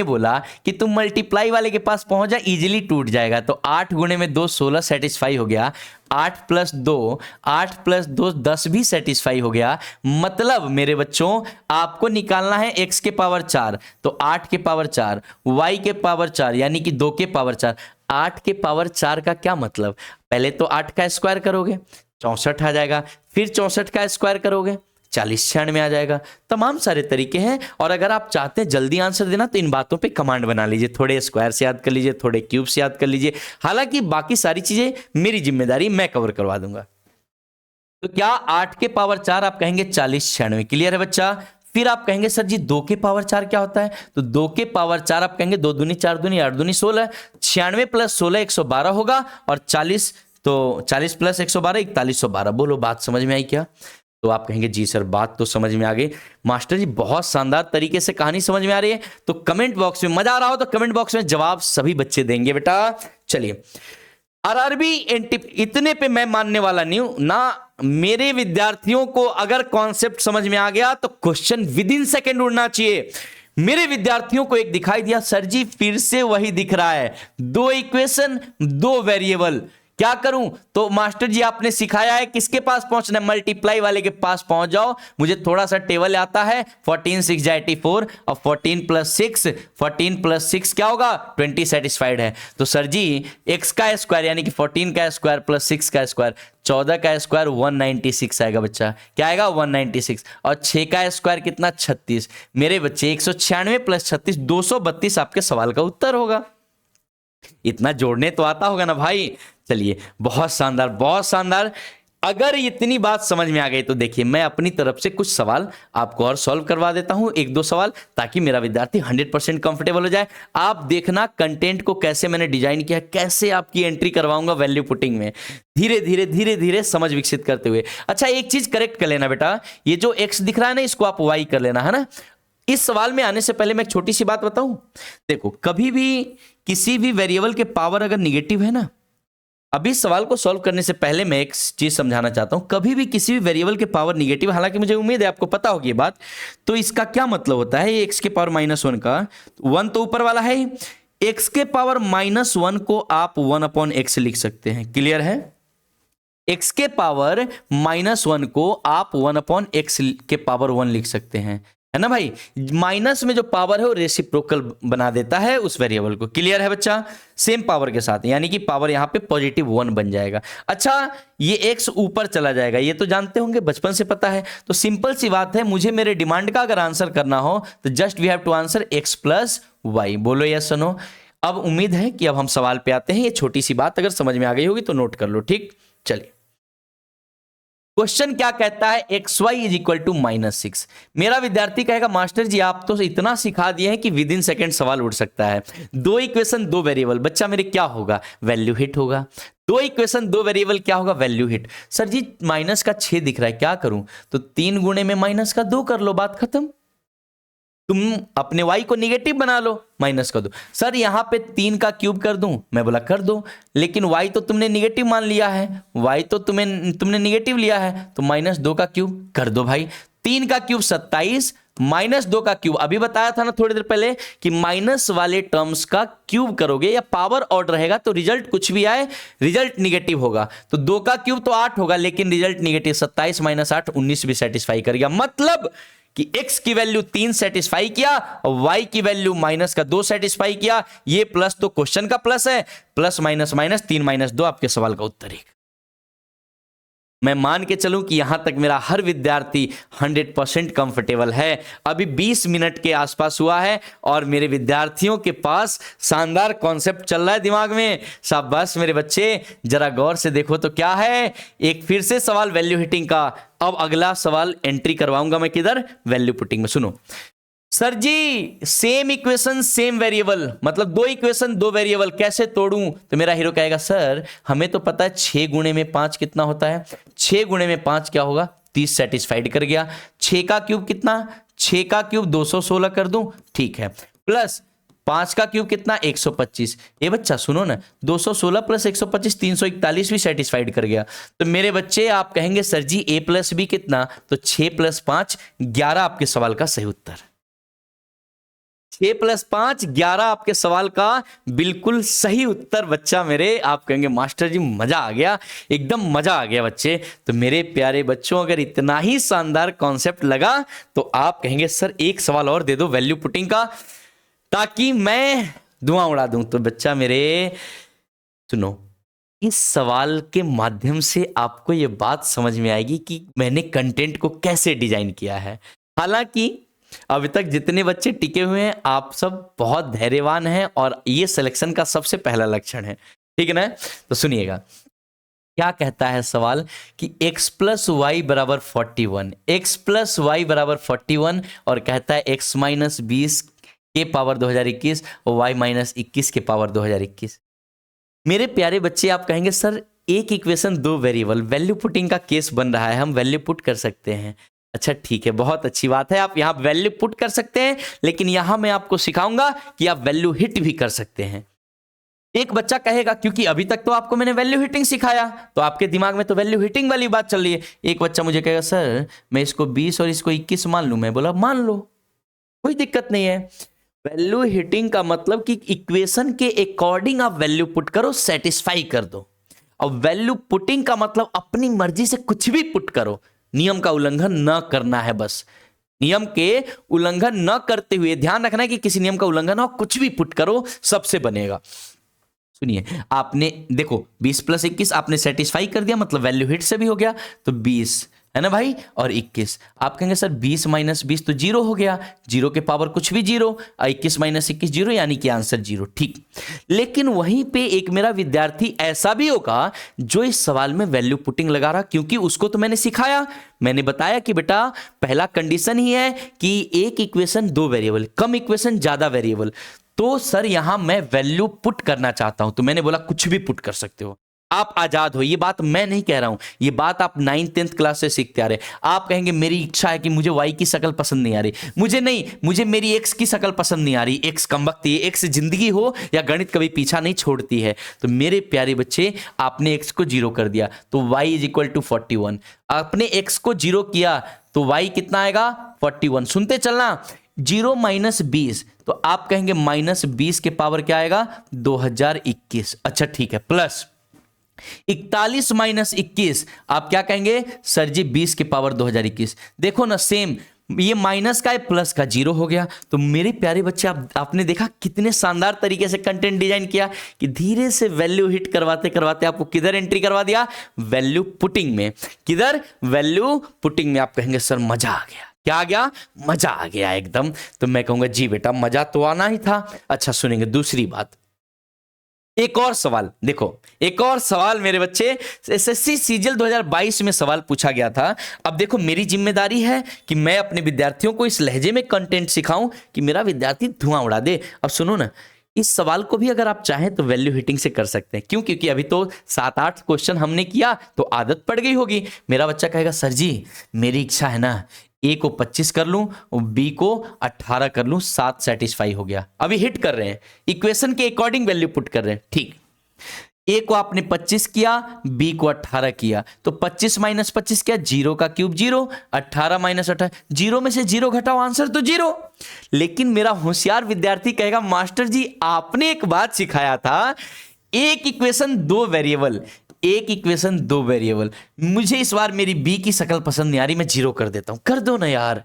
बोला कि तुम मल्टीप्लाई वाले के पास पहुंच जा, इजीली टूट जाएगा। तो 8 गुणे में 2 16 सेटिस्फाई हो गया, 8 प्लस 2 10 भी सेटिस्फाई हो गया। मतलब मेरे बच्चों आपको निकालना है x के पावर 4, तो 8 के पावर 4, y के पावर 4 यानी कि 2 के पावर 4। 8 के पावर 4 का क्या मतलब? पहले तो 8 का स्क्वायर करोगे 64 आ जाएगा, फिर 64 का स्क्वायर करोगे 40 96 आ जाएगा। तमाम सारे तरीके हैं, और अगर आप चाहते हैं जल्दी आंसर देना तो इन बातों पे कमांड बना लीजिए, थोड़े स्क्वायर से याद कर लीजिए, थोड़े क्यूब से याद कर लीजिए। हालांकि बाकी सारी चीजें मेरी जिम्मेदारी, मैं कवर करवा दूंगा। तो क्या 8 के पावर 4 आप कहेंगे 40 96। क्लियर है बच्चा? फिर आप कहेंगे सर जी 2 के पावर 4 क्या होता है? तो 2 के पावर 4 आप कहेंगे 2 दूनी 4 दूनी 8 दूनी 16, 96 प्लस 16 112 होगा, और 40 तो 40 प्लस 112 4112। बोलो बात समझ में आई क्या? तो आप कहेंगे जी सर बात तो समझ में आ गई, मास्टर जी बहुत शानदार तरीके से कहानी समझ में आ रही है। तो कमेंट बॉक्स में मजा आ रहा हो तो कमेंट बॉक्स में जवाब सभी बच्चे देंगे बेटा। चलिए आरआरबी इतने पे मैं मानने वाला नहीं हूं ना, मेरे विद्यार्थियों को अगर कॉन्सेप्ट समझ में आ गया तो क्वेश्चन विद इन सेकेंड उड़ना चाहिए। मेरे विद्यार्थियों को एक दिखाई दिया सर जी फिर से वही दिख रहा है, 2 इक्वेशन 2 वेरिएबल, क्या करूं? तो मास्टर जी आपने सिखाया है किसके पास पहुंचना है, मल्टीप्लाई वाले के पास पहुंच जाओ। मुझे थोड़ा सा टेबल आता है, 14 6 84 और 14 प्लस 6 क्या होगा 20 सेटिस्फाइड है। तो सर जी x का स्क्वायर यानी कि 14 का स्क्वायर प्लस 6 का स्क्वायर 14 का स्क्वायर 196 आएगा बच्चा, क्या आएगा 196, और 6 का स्क्वायर कितना 36। मेरे बच्चे 196 प्लस 36 232 आपके सवाल का उत्तर होगा। इतना जोड़ने तो आता होगा ना भाई। चलिए बहुत शानदार बहुत शानदार। अगर इतनी बात समझ में आ गई तो देखिए मैं अपनी तरफ से कुछ सवाल आपको और सॉल्व करवा देता हूं, एक दो सवाल, ताकि मेरा विद्यार्थी 100% कंफर्टेबल हो जाए। आप देखना कंटेंट को कैसे मैंने डिजाइन किया, कैसे आपकी एंट्री करवाऊंगा वैल्यू पुटिंग में, धीरे धीरे धीरे धीरे समझ विकसित करते हुए। अच्छा, एक चीज करेक्ट कर लेना बेटा, ये जो एक्स दिख रहा है ना, इसको आप वाई कर लेना, है ना। इस सवाल में आने से पहले मैं एक छोटी सी बात बताऊं। देखो, कभी भी किसी भी वेरिएबल के पावर अगर निगेटिव है ना, अभी सवाल को सॉल्व करने से पहले मैं एक चीज समझाना चाहता हूं। कभी भी किसी भी वेरिएबल के पावर निगेटिव, हालांकि मुझे उम्मीद है आपको पता होगी ये बात, तो इसका क्या मतलब होता है, एक्स के पावर -1 का 1 तो ऊपर वाला है, एक्स के पावर -1 को आप 1/x लिख सकते हैं। क्लियर है? एक्स के पावर -1 को आप 1/x के पावर 1 लिख सकते हैं, है ना भाई। माइनस में जो पावर है वो रेसिप्रोकल बना देता है उस वेरिएबल को। क्लियर है बच्चा? सेम पावर के साथ, यानी कि पावर यहां पे +1 बन जाएगा। अच्छा, ये x ऊपर चला जाएगा, ये तो जानते होंगे, बचपन से पता है। तो सिंपल सी बात है, मुझे मेरे डिमांड का अगर आंसर करना हो तो just we have to answer x + y। बोलो यस और नो। अब उम्मीद है कि अब हम सवाल पे आते हैं। ये छोटी सी बात अगर समझ में आ गई होगी तो नोट कर लो, ठीक। चलिए, क्वेश्चन क्या कहता है, xy = -6। मेरा विद्यार्थी कहेगा मास्टर जी आप तो इतना सिखा दिए हैं कि विद इन सेकेंड सवाल उठ सकता है। 2 इक्वेशन 2 वेरिएबल, बच्चा मेरे क्या होगा, वैल्यू हिट होगा। 2 इक्वेशन 2 वेरिएबल क्या होगा, वैल्यू हिट। सर जी -6 दिख रहा है, क्या करूं? तो 3 गुणे में -2 कर लो, बात खत्म। तुम अपने y को निगेटिव बना लो, -2। सर यहां पे 3 का क्यूब कर दूं, मैं बोला कर दो, लेकिन y तो तुमने निगेटिव मान लिया है, y तो तुमने निगेटिव लिया है, तो -2 का क्यूब कर दो भाई। 3 का क्यूब 27, -2 का क्यूब, अभी बताया था ना थोड़ी देर पहले कि माइनस वाले टर्म्स का क्यूब करोगे या पावर ऑड रहेगा तो रिजल्ट कुछ भी आए, रिजल्ट निगेटिव होगा। तो 2 का क्यूब तो 8 होगा, लेकिन रिजल्ट निगेटिव। 27 - 8 19 भी सेटिस्फाई कर गया। मतलब कि x की वैल्यू 3 सेटिस्फाई किया और y की वैल्यू -2 सेटिस्फाई किया। ये प्लस तो क्वेश्चन का प्लस है, प्लस माइनस माइनस 3 - 2 आपके सवाल का उत्तर है। मैं मान के चलूं कि यहां तक मेरा हर विद्यार्थी 100% कंफर्टेबल है। अभी 20 मिनट के आसपास हुआ है और मेरे विद्यार्थियों के पास शानदार कॉन्सेप्ट चल रहा है दिमाग में। शाबाश मेरे बच्चे, जरा गौर से देखो तो क्या है। एक फिर से सवाल वैल्यू हिटिंग का। अब अगला सवाल एंट्री करवाऊंगा मैं किधर, वैल्यू पुटिंग में। सुनो सर जी, सेम इक्वेशन सेम वेरिएबल, मतलब 2 इक्वेशन 2 वेरिएबल कैसे तोड़ूं? तो मेरा हीरो कहेगा सर हमें तो पता है 6 गुणे में 5 कितना होता है। 6 गुणे में 5 क्या होगा, 30 सेटिस्फाइड कर गया। 6 का क्यूब कितना, 6 का क्यूब 216 कर दूं, ठीक है। प्लस 5 का क्यूब कितना, 125। ये बच्चा सुनो ना, 216 + 125 341 भी सेटिस्फाइड कर गया। तो मेरे बच्चे आप कहेंगे सर जी a + b कितना, तो 6 + 5 11 आपके सवाल का सही उत्तर। 6 + 5 11 आपके सवाल का बिल्कुल सही उत्तर बच्चा मेरे। आप कहेंगे मास्टर जी मजा आ गया, एकदम मजा आ गया बच्चे। तो मेरे प्यारे बच्चों, अगर इतना ही शानदार कॉन्सेप्ट लगा तो आप कहेंगे सर एक सवाल और दे दो वैल्यू पुटिंग का, ताकि मैं धुआं उड़ा दूं। तो बच्चा मेरे सुनो, इस सवाल के माध्यम से आपको यह बात समझ में आएगी कि मैंने कंटेंट को कैसे डिजाइन किया है। हालांकि अभी तक जितने बच्चे टिके हुए हैं आप सब बहुत धैर्यवान हैं और ये सिलेक्शन का सबसे पहला लक्षण है, ठीक है ना। तो सुनिएगा क्या कहता है सवाल कि x + y = 41, x + y = 41 और कहता है x - 20 के पावर 2021 और y - 21 के पावर 2021। मेरे प्यारे बच्चे आप कहेंगे सर एक इक्वेशन 2 वेरिएबल, वैल्यू पुटिंग का केस बन रहा है, हम वैल्यू पुट कर सकते हैं। अच्छा ठीक है, बहुत अच्छी बात है, आप यहां वैल्यू पुट कर सकते हैं, लेकिन यहां मैं आपको सिखाऊंगा कि आप वैल्यू हिट भी कर सकते हैं। एक बच्चा कहेगा क्योंकि अभी तक तो आपको मैंने वैल्यू हिटिंग सिखाया, तो आपके दिमाग में तो वैल्यू हिटिंग वाली बात चल रही है। एक बच्चा मुझे कहेगा सर मैं इसको 20 और इसको 21 मान लूं। मैं बोला मान लो, कोई दिक्कत नहीं है। वैल्यू हिटिंग का मतलब कि इक्वेशन के अकॉर्डिंग आप वैल्यू पुट करो, सेटिस्फाई कर दो। और वैल्यू पुटिंग का मतलब अपनी मर्जी से कुछ भी पुट करो, नियम का उल्लंघन न करना है। बस नियम के उल्लंघन न करते हुए ध्यान रखना है कि किसी नियम का उल्लंघन हो, कुछ भी पुट करो सबसे बनेगा। सुनिए, आपने देखो 20 + 21 आपने सेटिस्फाई कर दिया, मतलब वैल्यू हिट से भी हो गया। तो 20 है ना भाई, और 21। आप कहेंगे सर 20 माइनस 20 तो 0 हो गया, 0 के पावर कुछ भी 0, 21 माइनस 21 0, यानी कि आंसर 0। ठीक, लेकिन वहीं पे एक मेरा विद्यार्थी ऐसा भी होगा जो इस सवाल में वैल्यू पुटिंग लगा रहा, क्योंकि उसको तो मैंने सिखाया, मैंने बताया कि बेटा पहला कंडीशन ही है कि एक इक्वेशन दो वेरिएबल, कम इक्वेशन ज्यादा वेरिएबल। तो सर यहां मैं वैल्यू पुट करना चाहता हूं, तो मैंने बोला कुछ भी पुट कर सकते हो, आप आजाद हो। ये बात मैं नहीं कह रहा हूं, ये बात आप 9th 10th क्लास से सीखते आ रहे। आप कहेंगे मेरी इच्छा है कि मुझे वाई की शक्ल पसंद नहीं आ रही, मुझे नहीं, मुझे मेरी एक्स की शक्ल पसंद नहीं आ रही, एक्स कमबख्ती है, एक्स जिंदगी हो या गणित कभी पीछा नहीं छोड़ती है। तो मेरे प्यारे बच्चे, आपने एक्स को 0 कर दिया तो y इज इक्वल टू 41। आपने एक्स को 0 किया तो y कितना आएगा 41। सुनते चलना, 0 माइनस 20, तो आप कहेंगे माइनस 20 के पावर क्या आएगा 2021। अच्छा ठीक है, प्लस 41 माइनस 21, आप क्या कहेंगे सर जी 20 के पावर 2021। देखो ना सेम, ये माइनस का है प्लस का 0 हो गया। तो मेरे प्यारे बच्चे, आपने देखा कितने शानदार तरीके से कंटेंट डिजाइन किया कि धीरे से वैल्यू हिट करवाते करवाते आपको किधर एंट्री करवा दिया, वैल्यू पुटिंग में। किधर, वैल्यू पुटिंग में। आप कहेंगे सर मजा आ गया, क्या आ गया, मजा आ गया एकदम। तो मैं कहूंगा जी बेटा मजा तो आना ही था। अच्छा सुनेंगे दूसरी बात, एक और सवाल देखो, एक और सवाल मेरे बच्चे, एसएससी सीजीएल 2022 में सवाल पूछा गया था। अब देखो मेरी जिम्मेदारी है कि मैं अपने विद्यार्थियों को इस लहजे में कंटेंट सिखाऊं कि मेरा विद्यार्थी धुआं उड़ा दे। अब सुनो ना, इस सवाल को भी अगर आप चाहें तो वैल्यू हिटिंग से कर सकते हैं। क्यों? क्योंकि अभी तो 7-8 क्वेश्चन हमने किया तो आदत पड़ गई होगी। मेरा बच्चा कहेगा सर जी मेरी इच्छा है ना, ए को 25 कर लूं और बी को 18 कर लूं, 7 सेटिस्फाई हो गया। अभी हिट कर रहे हैं, इक्वेशन के अकॉर्डिंग वैल्यू पुट कर रहे हैं। ठीक, ए को आपने 25 किया, बी को 18 किया, तो 25 माइनस 25 क्या, 0 का क्यूब 0, 18 माइनस 18, 0 में से 0 घटाओ, आंसर तो 0। लेकिन मेरा होशियार विद्यार्थी कहेगा मास्टर जी आपने एक बात सिखाया था, एक इक्वेशन दो वेरिएबल, एक इक्वेशन दो वेरिएबल, मुझे इस बार मेरी बी की शक्ल पसंद नहीं आ रही, मैं 0 कर देता हूं। कर दो ना यार,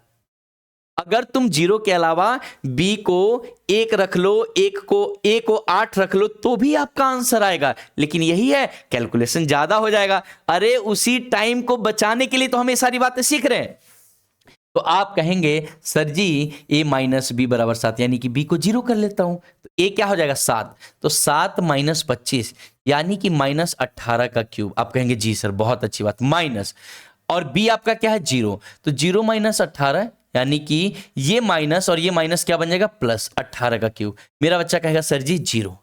अगर तुम 0 के अलावा b को 1 रख लो, एक को a को 8 रख लो तो भी आपका आंसर आएगा। लेकिन यही है, कैलकुलेशन ज्यादा हो जाएगा। अरे उसी टाइम को बचाने के लिए तो हम ये सारी बातें सीख रहे हैं। तो आप कहेंगे sir ji a minus B बराबर 7, यानी कि b को 0 कर लेता हूं तो a क्या हो जाएगा 7, तो 7 माइनस 25 यानी कि माइनस 18 का क्यूब। आप कहेंगे जी सर बहुत अच्छी बात, माइनस, और b आपका क्या है 0, तो 0 माइनस 18 यानी कि ये माइनस और ये माइनस क्या बन जाएगा प्लस 18 का क्यूब। मेरा बच्चा कहेगा सर जी 0।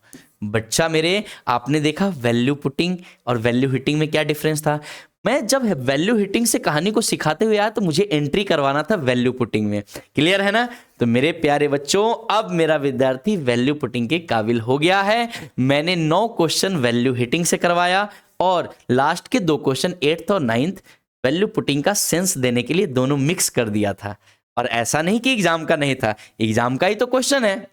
बच्चा मेरे, आपने देखा वैल्यू पुटिंग और वैल्यू हिटिंग में क्या डिफरेंस था। मैं जब वैल्यू हिटिंग से कहानी को सिखाते हुए आया तो मुझे एंट्री करवाना था वैल्यू पुटिंग में। क्लियर है ना? तो मेरे प्यारे बच्चों, अब मेरा विद्यार्थी वैल्यू पुटिंग के काबिल हो गया है। मैंने 9 क्वेश्चन वैल्यू हिटिंग से करवाया और लास्ट के 2 क्वेश्चन 8th और 9th वैल्यू पुटिंग का सेंस देने के लिए दोनों मिक्स कर दिया था। और ऐसा नहीं कि एग्जाम का नहीं था, एग्जाम का ही तो क्वेश्चन है।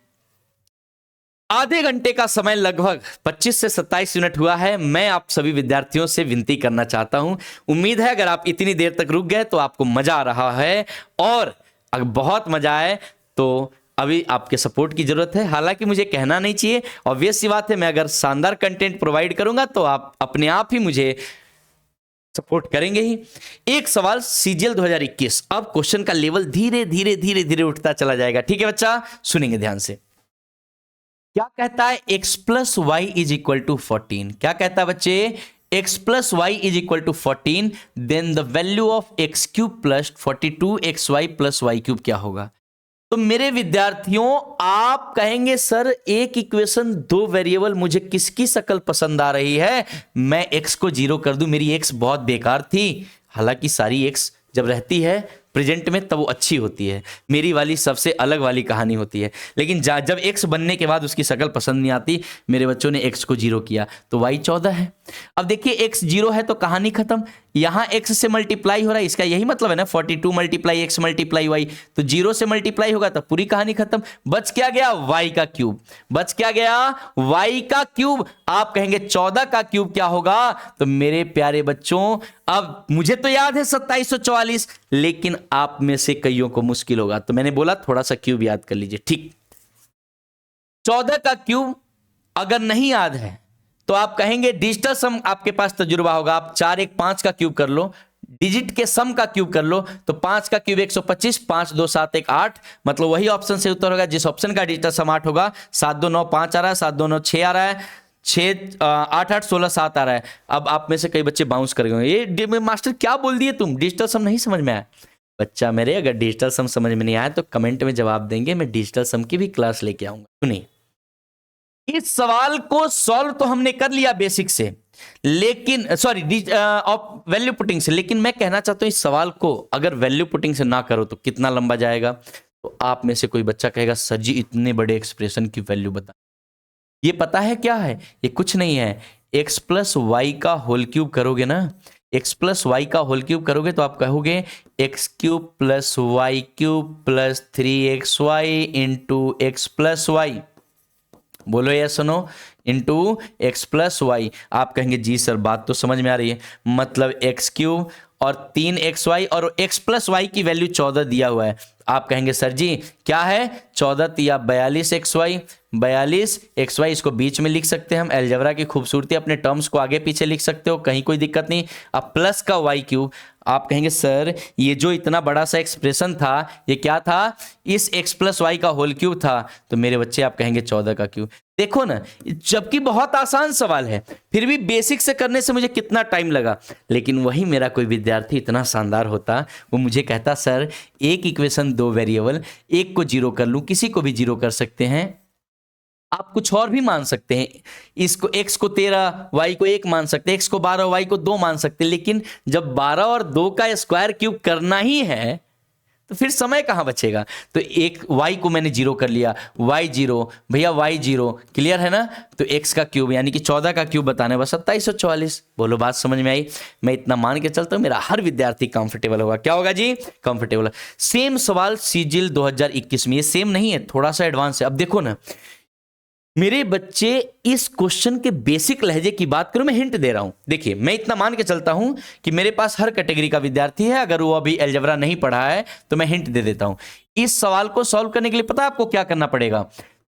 आधे घंटे का समय लगभग 25 से 27 मिनट हुआ है। मैं आप सभी विद्यार्थियों से विनती करना चाहता हूं, उम्मीद है अगर आप इतनी देर तक रुक गए तो आपको मजा आ रहा है, और अगर बहुत मजा आए तो अभी आपके सपोर्ट की जरूरत है। हालांकि मुझे कहना नहीं चाहिए, ऑब्वियस सी बात है, मैं अगर शानदार कंटेंट प्रोवाइड करूंगा तो आप अपने आप ही मुझे सपोर्ट करेंगे ही। एक सवाल सीजीएल 2021, अब क्वेश्चन का लेवल धीरे धीरे धीरे धीरे उठता चला जाएगा। ठीक है बच्चा, सुनेंगे ध्यान से। क्या कहता है x plus Y is equal to 14। क्या कहता है बच्चे, x plus Y is equal to 14, then the value of x cube plus 42xy plus Y cube क्या होगा। तो मेरे विद्यार्थियों, आप कहेंगे सर एक इक्वेशन दो वेरिएबल, मुझे किसकी शक्ल पसंद आ रही है, मैं x को 0 कर दूं, मेरी x बहुत बेकार थी। हालांकि सारी x जब रहती है प्रेजेंट में तब वो अच्छी होती है, मेरी वाली सबसे अलग वाली कहानी होती है। लेकिन जब x बनने के बाद उसकी शक्ल पसंद नहीं आती, मेरे बच्चों ने x को 0 किया तो y 14 है। अब देखिए x 0 है तो कहानी खत्म, यहां x से मल्टीप्लाई हो रहा है, इसका यही मतलब है ना 42 मल्टीप्लाई x मल्टीप्लाई y, तो 0 से मल्टीप्लाई होगा तो पूरी कहानी खत्म। बच क्या गया y का क्यूब, बच क्या गया y का क्यूब। आप कहेंगे 14 का क्यूब क्या होगा, तो मेरे प्यारे बच्चों अब मुझे तो याद है 2744, लेकिन आप में से कईयों को मुश्किल होगा, तो मैंने बोला थोड़ा सा क्यूब याद कर लीजिए। ठीक, 14 का क्यूब अगर नहीं याद है तो आप कहेंगे डिजिटल सम आपके पास तजुर्बा होगा, आप 4 1 5 का क्यूब कर लो, डिजिट के सम का क्यूब कर लो तो 5 का क्यूब 125, 5 2 7 1 8, मतलब वही ऑप्शन से उत्तर होगा जिस ऑप्शन का डिजिटल सम 8 होगा। 7 2 9 5 आ रहा है, 7 2 9 6 आ रहा है, 6 8 8 16 7 आ रहा है। अब आप में से कई बच्चे बाउंस कर गए, ये मास्टर क्या बोल दिए तुम, डिजिटल सम नहीं समझ में आया। बच्चा मेरे, अगर डिजिटल सम समझ में नहीं आया तो कमेंट में जवाब देंगे, मैं डिजिटल सम की भी क्लास लेके आऊंगा। सुनिए, इस सवाल को सॉल्व तो हमने कर लिया बेसिक से, लेकिन सॉरी वैल्यू पुटिंग से, लेकिन मैं कहना चाहता हूं इस सवाल को अगर वैल्यू पुटिंग से ना करो तो कितना लंबा जाएगा। तो आप में से कोई बच्चा कहेगा सर जी इतने बड़े एक्सप्रेशन की वैल्यू बता, ये पता है क्या है, ये कुछ नहीं है, x प्लस वाई का होल क्यूब करोगे ना, x प्लस वाई का होल क्यूब करोगे तो आप कहोगे X cube plus Y cube plus 3xy into X plus Y, बोलो या सुनो, इंटू एक्स प्लस वाई। आप कहेंगे जी सर बात तो समझ में आ रही है, मतलब एक्स क्यूब और 3xy और x प्लस वाई की वैल्यू 14 दिया हुआ है। आप कहेंगे सर जी क्या है 14 या 42xy, 42xy, इसको बीच में लिख सकते हैं हम, अलजेब्रा की खूबसूरती, अपने टर्म्स को आगे पीछे लिख सकते हो, कहीं कोई दिक्कत नहीं। अब प्लस का वाई क्यूब, आप कहेंगे सर ये जो इतना बड़ा सा एक्सप्रेशन था ये क्या था, इस x प्लस वाई का होल क्यूब था। तो मेरे बच्चे आप कहेंगे 14 का क्यूब। देखो ना, जबकि बहुत आसान सवाल है फिर भी बेसिक से करने से मुझे कितना टाइम लगा, लेकिन वही मेरा कोई विद्यार्थी इतना शानदार होता, वो मुझे कहता सर एक इक्वेशन 2 वेरिएबल, एक को जीरो कर लूं, किसी को भी जीरो कर सकते हैं, आप कुछ और भी मान सकते हैं, इसको x को 13 y को 1 मान सकते हैं, x को 12 y को 2 मान सकते हैं, लेकिन जब 12 और 2 का स्क्वायर क्यूब करना ही है तो फिर समय कहां बचेगा। तो एक y को मैंने जीरो कर लिया, y जीरो, भैया y जीरो, क्लियर है ना। तो x का क्यूब यानी कि 14 का क्यूब बताने बस 2744। बोलो बात समझ में आई। मैं इतना मान के चलता हूं मेरा हर विद्यार्थी कंफर्टेबल होगा। क्या होगा जी, कंफर्टेबल। सेम सवाल सीजिल 2021 में, ये सेम नहीं है, थोड़ा सा एडवांस है। अब देखो ना मेरे बच्चे, इस क्वेश्चन के बेसिक लहजे की बात करूं, मैं हिंट दे रहा हूं। देखिए मैं इतना मान के चलता हूं कि मेरे पास हर कैटेगरी का विद्यार्थी है, अगर वो अभी अलजेब्रा नहीं पढ़ा है तो मैं हिंट दे देता हूं। इस सवाल को सॉल्व करने के लिए पता है आपको क्या करना पड़ेगा,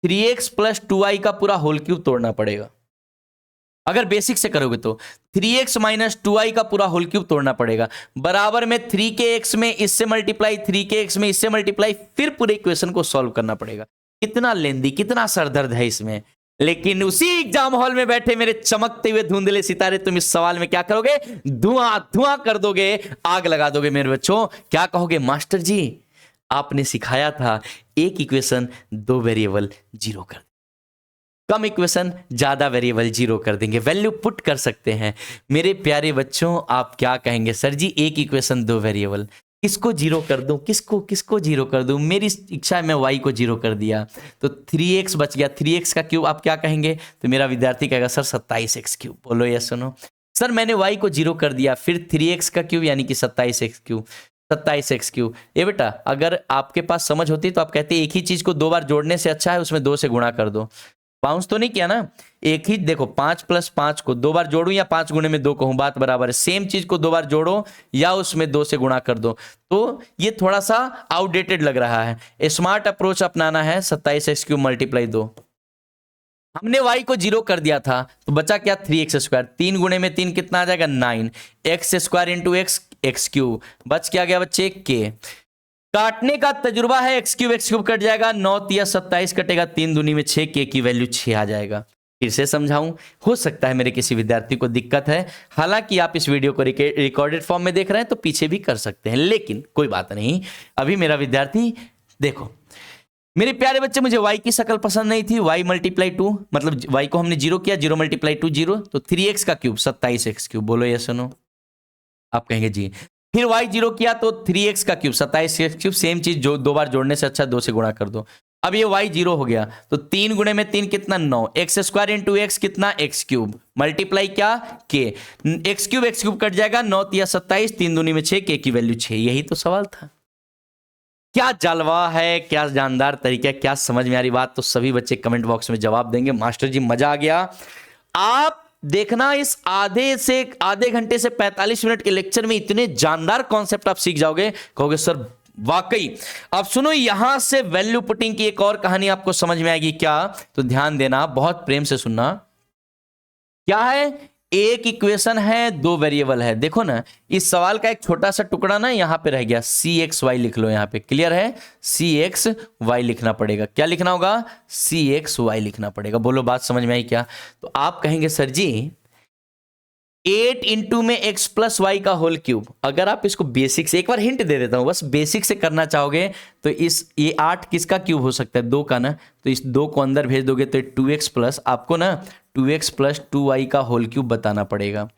3x प्लस 2y का पूरा होल क्यूब तोड़ना पड़ेगा। अगर बेसिक से करोगे तो 3x माइनस 2y का पूरा होल क्यूब तोड़ना पड़ेगा, बराबर में 3x में इससे मल्टीप्लाई, 3x में इससे मल्टीप्लाई, फिर पूरे इक्वेशन को सॉल्व करना पड़ेगा। कितना लेंदी, कितना सरदर्द है इसमें। लेकिन उसी एग्जाम हॉल में बैठे मेरे चमकते हुए धुंधले सितारे, तुम इस सवाल में क्या करोगे, धुआं धुआं कर दोगे, आग लगा दोगे मेरे बच्चों। क्या कहोगे, मास्टर जी आपने सिखाया था एक इक्वेशन 2 वेरिएबल जीरो कर, कम इक्वेशन ज्यादा वेरिएबल जीरो कर देंगे, वैल्यू पुट कर सकते हैं। मेरे प्यारे बच्चों आप क्या कहेंगे, सर जी एक इक्वेशन 2 वेरिएबल, किसको जीरो कर दूं, किसको जीरो कर दूं, मेरी इच्छा है मैं y को जीरो कर दिया तो 3x बच गया, 3x का क्यूब। आप क्या कहेंगे, तो मेरा विद्यार्थी कहेगा सर 27x क्यूब। बोलो या सुनो, सर मैंने y को जीरो कर दिया, फिर 3x का क्यूब यानी कि 27x क्यूब, 27x क्यूब। ये बेटा अगर आपके पास समझ होती तो आप कहते एक ही चीज को 2 बार जोड़ने से अच्छा है उसमें 2 से गुणा कर दो। बाउंस तो नहीं किया ना, एक ही देखो 5 प्लस 5 को 2 बार जोड़ूं या 5 गुणे में 2 कहूं, बात बराबर है। सेम चीज को 2 बार जोड़ो या उसमें 2 से गुणा कर दो, तो ये थोड़ा सा आउटडेटेड लग रहा है। स्मार्ट अप्रोच अपनाना है, 27x क्यूब मल्टीप्लाई 2। हमने y को जीरो कर दिया था तो बचा क्या, 3x स्क्वायर, 3 गुणे में 3 कितना आ जाएगा 9, x square into x cube, बच क्या गया बच्चे k। काटने का तजुर्बा है, एक्स क्यूब कट जाएगा, 9 या 27 कटेगा, 3 दूनी में 6, के की वैल्यू 6 आ जाएगा। फिर से समझाऊं, हो सकता है मेरे किसी विद्यार्थी को दिक्कत है, हालांकि आप इस वीडियो को रिकॉर्डेड फॉर्म में देख रहे हैं तो पीछे भी कर सकते हैं, लेकिन कोई बात नहीं। अभी मेरा विद्यार्थी देखो, मेरे प्यारे बच्चे मुझे y की शक्ल पसंद नहीं थी, y मल्टीप्लाई 2, मतलब y को हमने जीरो किया, 0 मल्टीप्लाई 2 0, तो 3x का क्यूब 27x क्यूब। बोलो यस नो, आप कहेंगे जी। फिर y जीरो किया तो 3x का क्यूब 27x क्यूब, सेम चीज जो 2 बार जोड़ने से अच्छा 2 से गुणा कर दो। अब ये y जीरो हो गया तो 3 गुणे में 3 कितना 9, एक्स स्क्वायर इंटू एक्स कितना x क्यूब, मल्टीप्लाई क्या k, एक्स क्यूब कट जाएगा, 9 या 27, 3 दूनी में 6, k की वैल्यू 6। यही तो सवाल था। क्या जलवा है, क्या जानदार तरीका है, क्या समझ में आ रही बात। तो सभी बच्चे कमेंट बॉक्स में जवाब देंगे मास्टर जी मजा आ गया। आप देखना इस आधे घंटे से 45 मिनट के लेक्चर में इतने जानदार कॉन्सेप्ट आप सीख जाओगे, कहोगे सर वाकई। अब सुनो, यहां से वैल्यू पुटिंग की एक और कहानी आपको समझ में आएगी। क्या, तो ध्यान देना, बहुत प्रेम से सुनना। क्या है, एक इक्वेशन है, दो वेरिएबल है। देखो ना, इस सवाल का एक छोटा सा टुकड़ा ना यहाँ पे रह गया, सी एक्स वाई लिख लो यहाँ पे, क्लियर है? सी एक्स वाई लिखना पड़ेगा। क्या लिखना होगा? सी एक्स वाई लिखना पड़ेगा। बोलो बात समझ में आई क्या? तो आप कहेंगे सर जी 8 इंटू में एक्स प्लस वाई का होल क्यूब, अगर आप इसको बेसिक से, एक बार हिंट दे देता हूं, बस बेसिक से करना चाहोगे तो ये 8 किसका क्यूब हो सकता है? 2 का ना, तो इस 2 को अंदर भेज दोगे तो 2x प्लस, आपको ना 2x प्लस 2y का होल क्यूब बताना पड़ेगा।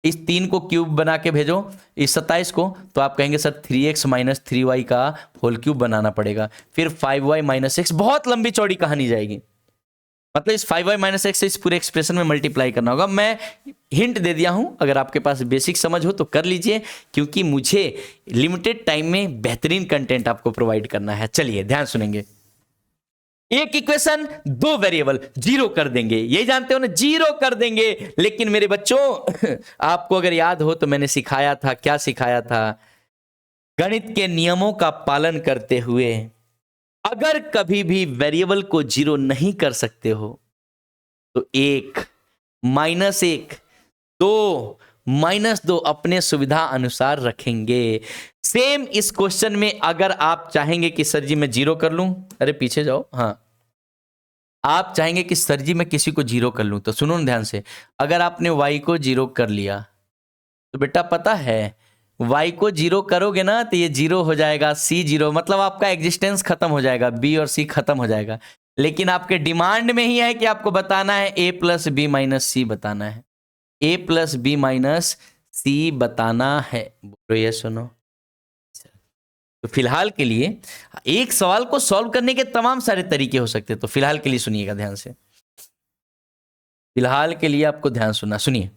इस 3 को क्यूब बना के भेजो, इस 27 को, तो आप कहेंगे सर 3x माइनस 3y का होल क्यूब बनाना पड़ेगा। फिर 5y माइनस x, बहुत लंबी चौड़ी कहानी जाएगी, मतलब इस 5y माइनस एक्स से इस पूरे एक्सप्रेशन में मल्टीप्लाई करना होगा। मैं हिंट दे दिया हूं, अगर आपके पास बेसिक समझ हो तो कर लीजिए, क्योंकि मुझे लिमिटेड टाइम में बेहतरीन कंटेंट आपको प्रोवाइड करना है। चलिए ध्यान सुनेंगे। एक इक्वेशन, दो वेरिएबल, जीरो कर देंगे, यही जानते हो ना, जीरो कर देंगे। लेकिन मेरे बच्चों आपको अगर याद हो तो मैंने सिखाया था, क्या सिखाया था? गणित के नियमों का पालन करते हुए अगर कभी भी वेरिएबल को जीरो नहीं कर सकते हो तो 1 माइनस 1 2 माइनस 2 अपने सुविधा अनुसार रखेंगे। सेम इस क्वेश्चन में अगर आप चाहेंगे कि सर जी मैं जीरो कर लूं, अरे पीछे जाओ, हाँ, आप चाहेंगे कि सर जी मैं किसी को जीरो कर लूं, तो सुनो ना ध्यान से, अगर आपने y को जीरो कर लिया तो बेटा पता है y को जीरो करोगे ना तो ये जीरो हो जाएगा, c जीरो, मतलब आपका एग्जिस्टेंस खत्म हो जाएगा, b और c खत्म हो जाएगा। लेकिन आपके डिमांड में ही है कि आपको बताना है a प्लस बी माइनस सी बताना है, a प्लस बी माइनस सी बताना है। बोलो ये सुनो। तो फिलहाल के लिए एक सवाल को सॉल्व करने के तमाम सारे तरीके हो सकते हैं, तो फिलहाल के लिए सुनिएगा ध्यान से, फिलहाल के लिए आपको ध्यान सुनना, सुनिए।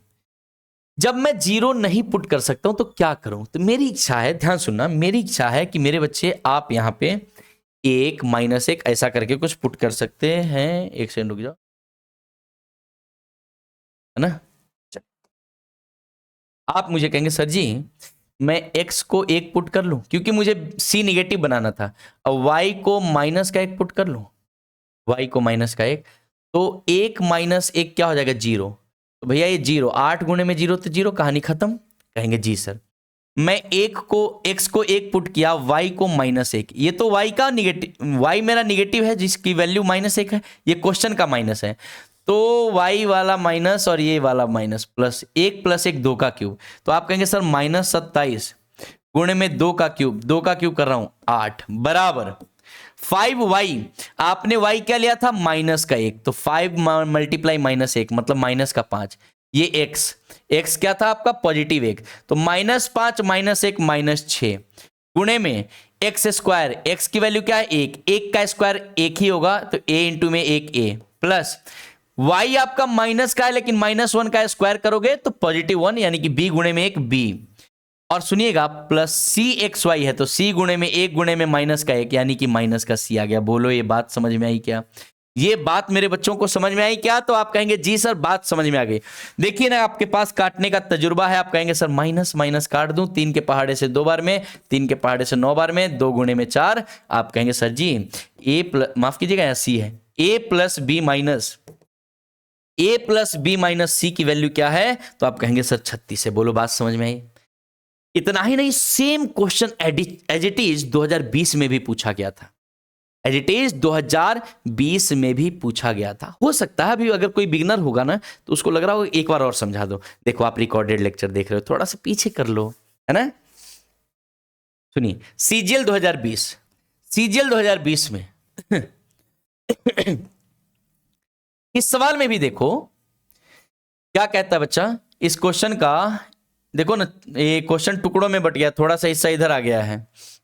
जब मैं जीरो नहीं पुट कर सकता हूं तो क्या करूं? तो मेरी इच्छा है, ध्यान सुनना, मेरी इच्छा है कि मेरे बच्चे आप यहां पे 1 माइनस 1 ऐसा करके कुछ पुट कर सकते हैं। एक सेकंड रुक जाओ, है ना? आप मुझे कहेंगे सर जी मैं x को 1 पुट कर लूं क्योंकि मुझे c निगेटिव बनाना था, और y को माइनस का 1 पुट कर लूं, y को माइनस का 1, तो 1 माइनस 1 क्या हो जाएगा? जीरो। तो भैया ये जीरो, 8 गुणे में जीरो तो जीरो, कहानी खत्म। कहेंगे जी सर मैं x को 1 पुट किया, y को माइनस 1, ये तो y का निगेटिव, y मेरा निगेटिव है जिसकी वैल्यू माइनस 1 है, ये क्वेश्चन का माइनस है, तो y वाला माइनस और ये वाला माइनस, प्लस 1 प्लस 1 2 का क्यूब। तो आप कहेंगे सर माइनस 27 गुणे में 2 का क्यूब, 2 का क्यूब कर रहा हूं 8 बराबर 5y, आपने y क्या लिया था? माइनस का 1, तो 5 मल्टीप्लाई माइनस 1 मतलब माइनस का 5, ये x क्या था आपका? पॉजिटिव 1, तो माइनस 5 माइनस 1 माइनस 6 गुणे में एक्स स्क्वायर, x की वैल्यू क्या है? 1, 1 का स्क्वायर 1 ही होगा, तो a इंटू में 1a प्लस y आपका माइनस का है लेकिन माइनस 1 का स्क्वायर करोगे तो पॉजिटिव 1 यानी कि b गुणे में 1 b, और सुनिएगा प्लस सी एक्स वाई है तो c गुणे में 1 गुणे में माइनस का 1 यानी कि माइनस का c आ गया। बोलो ये बात समझ में आई क्या? ये बात मेरे बच्चों को समझ में आई क्या? तो आप कहेंगे जी सर बात समझ में आ गई। देखिए ना आपके पास काटने का तजुर्बा है, आप कहेंगे सर माइनस माइनस काट दूं, 3 के पहाड़े से 2 बार में, 3 के पहाड़े से 9 बार में, 2 गुणे में 4, आप कहेंगे सर जी a प्लस, माफ कीजिएगा यहाँ c है, a प्लस बी माइनस सी की वैल्यू क्या है? तो आप कहेंगे सर 36 है। बोलो बात समझ में आई? इतना ही नहीं, same question as it is 2020 में भी पूछा गया था, एज इट इज 2020 में भी पूछा गया था। हो सकता है अभी अगर कोई बिगनर होगा ना तो उसको लग रहा हो एक बार और समझा दो। देखो आप रिकॉर्डेड लेक्चर देख रहे हो, थोड़ा सा पीछे कर लो, है ना? सुनिए सीजीएल 2020 में इस सवाल में भी देखो क्या कहता है बच्चा। इस क्वेश्चन का देखो ना, ये क्वेश्चन टुकड़ों में बट गया, थोड़ा सा हिस्सा इधर आ गया है,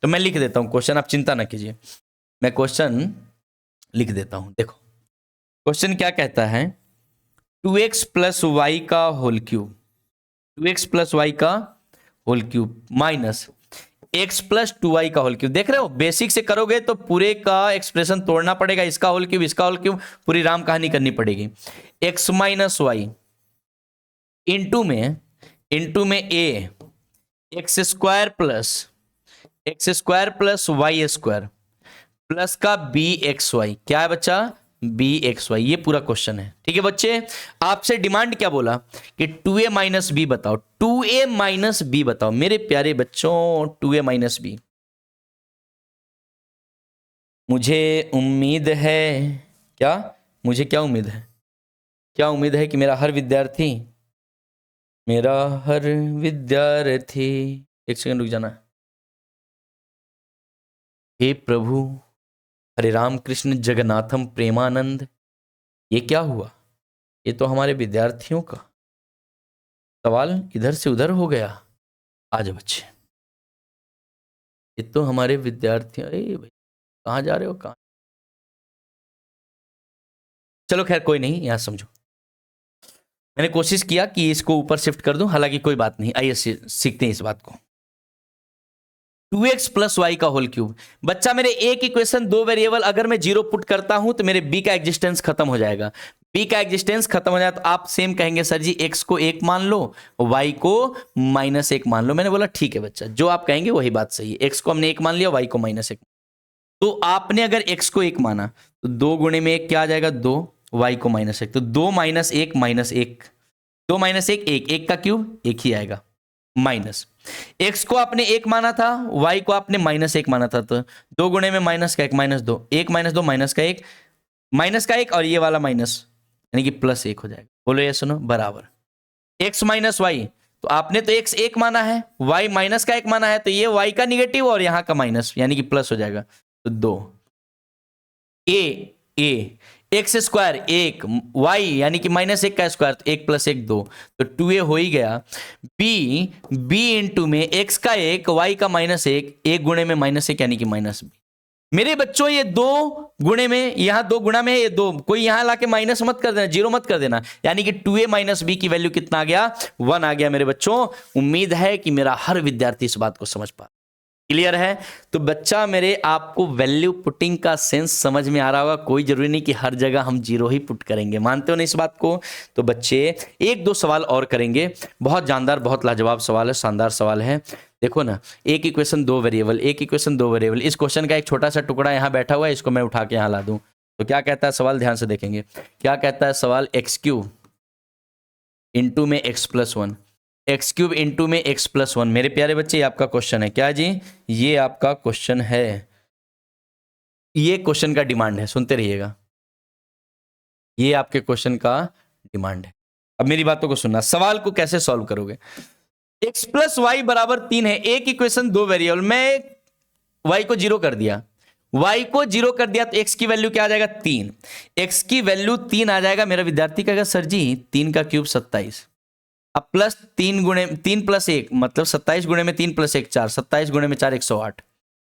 तो मैं लिख देता हूं क्वेश्चन, आप चिंता ना कीजिए, मैं क्वेश्चन लिख देता हूं। देखो क्वेश्चन क्या कहता है, 2x प्लस वाई का whole cube, 2x plus Y का whole cube minus x plus 2y का होल क्यूब। देख रहे हो बेसिक से करोगे तो पूरे का एक्सप्रेशन तोड़ना पड़ेगा, इसका होल क्यूब, इसका होल क्यूब, पूरी राम कहानी करनी पड़ेगी। x माइनस वाई इंटू में a X square plus Y square plus का बी एक्स वाई, क्या है बच्चा? बी एक्स वाई, ये पूरा क्वेश्चन है। ठीक है बच्चे, आपसे डिमांड क्या बोला कि 2a माइनस बी बताओ, 2a माइनस बी बताओ मेरे प्यारे बच्चों, 2a माइनस बी। मुझे उम्मीद है, क्या मुझे क्या उम्मीद है, क्या उम्मीद है कि मेरा हर विद्यार्थी, एक सेकंड रुक जाना। हे प्रभु, हरे राम कृष्ण जगन्नाथम प्रेमानंद, ये क्या हुआ? ये तो हमारे विद्यार्थियों का सवाल इधर से उधर हो गया। आज बच्चे, ये तो हमारे विद्यार्थी, अरे भाई कहाँ जा रहे हो, कहाँ? चलो खैर कोई नहीं, यहां समझो। मैंने कोशिश किया कि इसको ऊपर शिफ्ट कर दूं, हालांकि कोई बात नहीं, आइए सीखते हैं इस बात को। 2x प्लस वाई का होल क्यूब। बच्चा मेरे एक इक्वेशन दो वेरिएबल अगर मैं जीरो पुट करता हूं तो मेरे b का एग्जिस्टेंस खत्म हो जाएगा। b का एग्जिस्टेंस खत्म हो जाए तो आप सेम कहेंगे सर जी x को 1 मान लो, y को -1 मान लो। मैंने बोला ठीक है बच्चा, जो आप कहेंगे वही बात सही है। x को हमने 1 मान लिया, y को -1। तो आपने अगर x को 1 माना तो 2 गुणे में 1 क्या आ जाएगा, 2, y को -1, तो 2 - 1 -1, 2 - 1 1, 1 का क्यूब 1 ही आएगा, माइनस। x को आपने 1 माना था, y को आपने -1 माना था, तो 2 गुणे में माइनस का 1, -2, 1 - 2 माइनस का 1 और ये वाला माइनस, यानी कि +1 हो जाएगा। बोलो ये सुनो, बराबर x - y। तो आपने तो x 1 माना है, y माइनस का 1 माना है, तो ये y का निगेटिव और यहां का माइनस, यानी कि प्लस हो जाएगा। तो 2 a एक्स स्क्वायर 1, y यानी कि -1 का स्क्वायर, तो 1 + 1 2, तो 2a हो ही गया। b इंटू में x का 1, y का -1, 1 गुणे में -1 यानी कि -b। मेरे बच्चों ये 2 गुणे में, यहां 2 गुणा में ये 2, कोई यहां लाके माइनस मत कर देना, जीरो मत कर देना, यानी कि 2a - b की वैल्यू कितना आ गया, 1 आ गया मेरे बच्चों। उम्मीद है कि मेरा हर विद्यार्थी इस बात को समझ पा, क्लियर है? तो बच्चा मेरे, आपको वैल्यू पुटिंग का सेंस समझ में आ रहा होगा। कोई जरूरी नहीं कि हर जगह हम जीरो ही पुट करेंगे, मानते हो ना इस बात को? तो बच्चे एक दो सवाल और करेंगे, बहुत जानदार, बहुत लाजवाब सवाल है, शानदार सवाल है। देखो ना, एक इक्वेशन दो वेरिएबल, एक इक्वेशन दो वेरिएबल, इस क्वेश्चन का एक छोटा सा टुकड़ा यहाँ बैठा हुआ है, इसको मैं उठा के यहाँ ला दूं तो क्या कहता है सवाल, ध्यान से देखेंगे क्या कहता है सवाल। x³ इंटू में x+1, x³ इंटू में x+1। मेरे प्यारे बच्चे ये आपका क्वेश्चन है, क्या जी? ये आपका क्वेश्चन है, ये क्वेश्चन का डिमांड है, सुनते रहिएगा, ये आपके क्वेश्चन का डिमांड है। अब मेरी बातों को सुनना, सवाल को कैसे सॉल्व करोगे। x+y = 3 है, एक इक्वेशन दो वेरिएबल, मैं y को 0 कर दिया, y को 0 कर दिया, तो x की वैल्यू क्या आ जाएगा, 3। x की वैल्यू 3 आ जाएगा। मेरा विद्यार्थी कहेगा सर जी 3 का क्यूब 27, अब प्लस 3 + 1 मतलब 27 गुणे में 3 + 1 4, 27 गुणे में 4 108।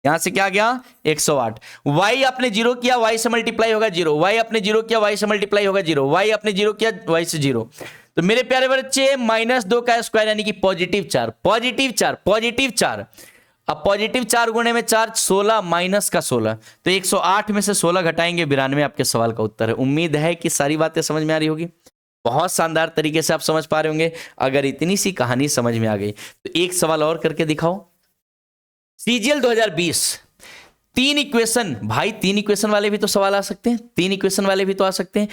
यहां से क्या गया, 108। y आपने 0 किया, y से मल्टीप्लाई होगा 0, y आपने 0 किया, y से मल्टीप्लाई होगा 0, y आपने 0 किया, y से 0। तो मेरे प्यारे बच्चे -2 का स्क्वायर यानी कि +4, +4। अब +4 गुणे में 4 16, माइनस का 16, तो 108 में से 16 घटाएंगे 92, आपके सवाल का उत्तर है। उम्मीद है कि सारी बातें समझ में आ रही होगी, बहुत शानदार तरीके से आप समझ पा रहे होंगे। अगर इतनी सी कहानी समझ में आ गई तो एक सवाल और करके दिखाओ। CGL 2020, 3 इक्वेशन, भाई 3 इक्वेशन वाले भी तो सवाल आ सकते हैं, 3 इक्वेशन वाले भी तो आ सकते हैं,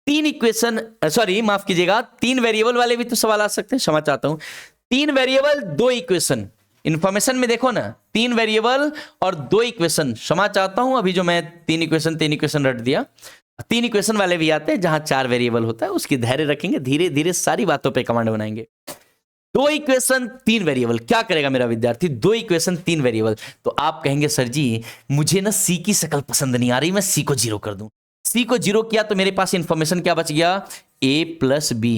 3 इक्वेशन, सॉरी माफ कीजिएगा, 3 वेरिएबल वाले भी तो सवाल आ सकते हैं, क्षमा चाहता हूं। 3 वेरिएबल 2 इक्वेशन, इंफॉर्मेशन में देखो ना, 3 वेरिएबल और 2 इक्वेशन, क्षमा चाहता हूं अभी जो मैं 3 इक्वेशन रट दिया। 3 इक्वेशन वाले भी आते हैं जहां 4 वेरिएबल होता है, उसकी धैर्य रखेंगे, धीरे धीरे सारी बातों पे कमांड बनाएंगे। 2 इक्वेशन 3 वेरिएबल, क्या करेगा मेरा विद्यार्थी, 2 इक्वेशन 3 वेरिएबल। तो आप कहेंगे सर जी मुझे ना सी की शक्ल पसंद नहीं आ रही, मैं सी को 0 कर दूं। सी को 0 किया तो मेरे पास इंफॉर्मेशन क्या बच गया, a + b,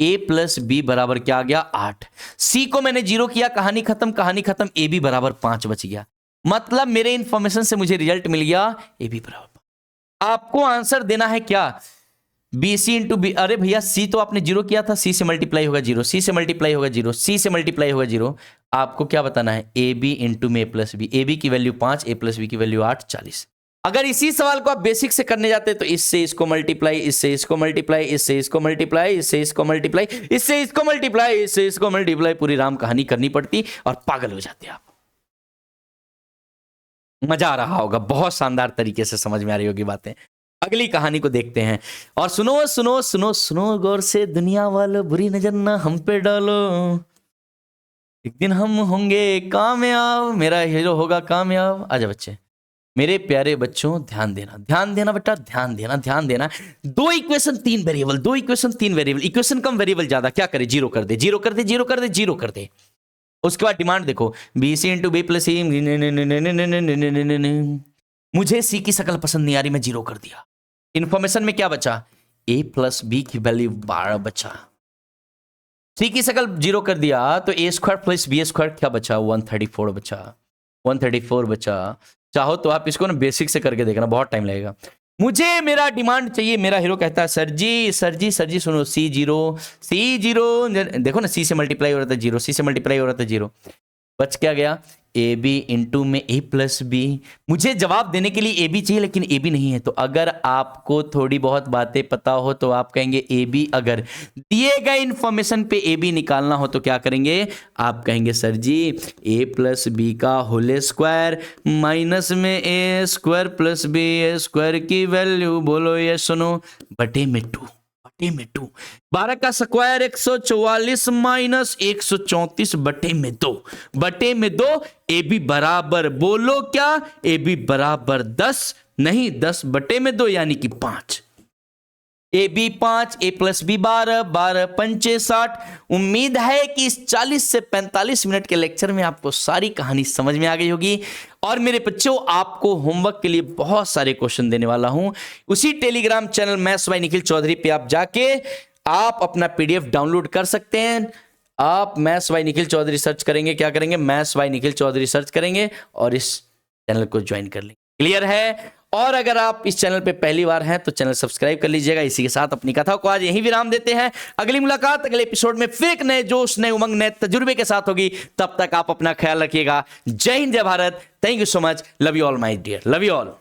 a + b बराबर क्या आ गया, 8। सी को मैंने 0 किया, कहानी खत्म, a b बराबर 5 बच गया। मतलब मेरे इंफॉर्मेशन से मुझे रिजल्ट मिल गया a b बराबर 5। आपको आंसर देना है क्या, BC इंटू बी। अरे भैया C तो आपने 0 किया था, C से मल्टीप्लाई होगा 0, C से मल्टीप्लाई होगा 0, C से मल्टीप्लाई होगा 0। आपको क्या बताना है, AB इंटू में A + B, AB की वैल्यू 5, A + B की वैल्यू 8, 40। अगर इसी सवाल को आप बेसिक से करने जाते तो इससे इसको मल्टीप्लाई, इससे इसको मल्टीप्लाई, इससे इसको मल्टीप्लाई, इससे इसको मल्टीप्लाई, इससे इसको मल्टीप्लाई, इससे इसको मल्टीप्लाई, पूरी राम कहानी करनी पड़ती और पागल हो जाते आप। मजा आ रहा होगा, बहुत शानदार तरीके से समझ में आ रही होगी बातें। अगली कहानी को देखते हैं। और सुनो सुनो सुनो सुनो गौर से, दुनिया वालों बुरी नजर ना हम पे डालो, एक दिन हम होंगे कामयाब, मेरा हीरो होगा कामयाब। आजा बच्चे, मेरे प्यारे बच्चों, ध्यान देना बेटा, ध्यान देना। दो इक्वेशन तीन वेरिएबल, दो इक्वेशन तीन वेरिएबल, इक्वेशन कम वेरिएबल ज्यादा, क्या करे, जीरो कर दे, जीरो कर दे, जीरो कर दे, जीरो कर दे। उसके बाद डिमांड देखो, B C into B plus C, मुझे सी की शक्ल पसंद नहीं आ रही, मैं जीरो कर दिया। इंफॉर्मेशन में क्या बचा, ए प्लस बी की वैल्यू 12 बचा, सी की शक्ल जीरो कर दिया, तो ए स्क्वायर प्लस बी स्क्वायर क्या बचा, 134 बचा, 134 बचा। चाहो तो आप इसको ना बेसिक से करके देखना, बहुत टाइम लगेगा। मुझे मेरा डिमांड चाहिए, मेरा हीरो कहता है सर जी सुनो, सी जीरो, देखो ना, सी से मल्टीप्लाई हो रहा था जीरो, सी से मल्टीप्लाई हो रहा था जीरो, बच क्या गया, ए बी इंटू में ए प्लस बी। मुझे जवाब देने के लिए ए बी चाहिए, लेकिन ए बी नहीं है। तो अगर आपको थोड़ी बहुत बातें पता हो तो आप कहेंगे ए बी, अगर दिए गए इंफॉर्मेशन पे ए बी निकालना हो तो क्या करेंगे, आप कहेंगे सर जी ए प्लस बी का होल स्क्वायर माइनस में ए स्क्वायर प्लस बी स्क्वायर की वैल्यू, बोलो ये सुनो, बटे में 2, 12 का स्क्वायर 144 माइनस 134 बटे में 2, बटे में 2। ए बी बराबर, बोलो क्या, ए बी बराबर 10 नहीं, 10 बटे में 2 यानी कि 5। A B 5, A plus B 12, 12 पंचे 60। उम्मीद है कि इस 40 से 45 मिनट के लेक्चर में आपको सारी कहानी समझ में आ गई होगी। और मेरे बच्चों, आपको होमवर्क के लिए बहुत सारे क्वेश्चन देने वाला हूं। उसी Telegram channel maths by Nikhil Chaudhary पे आप जाके आप अपना पीडीएफ डाउनलोड कर सकते हैं। आप maths by Nikhil Chaudhary search करेंगे, क्या करेंगे, maths by Nikhil Chaudhary search करेंगे और इस चैनल को ज्वाइन कर लेंगे। क्लियर है? और अगर आप इस चैनल पे पहली बार हैं तो चैनल सब्सक्राइब कर लीजिएगा। इसी के साथ अपनी कथा को आज यहीं विराम देते हैं। अगली मुलाकात अगले एपिसोड में फिर एक नए जोश, नए उमंग, नए तजुर्बे के साथ होगी। तब तक आप अपना ख्याल रखिएगा। जय हिंद, जय Bharat. Thank you so much. Love you all my dear, love you all.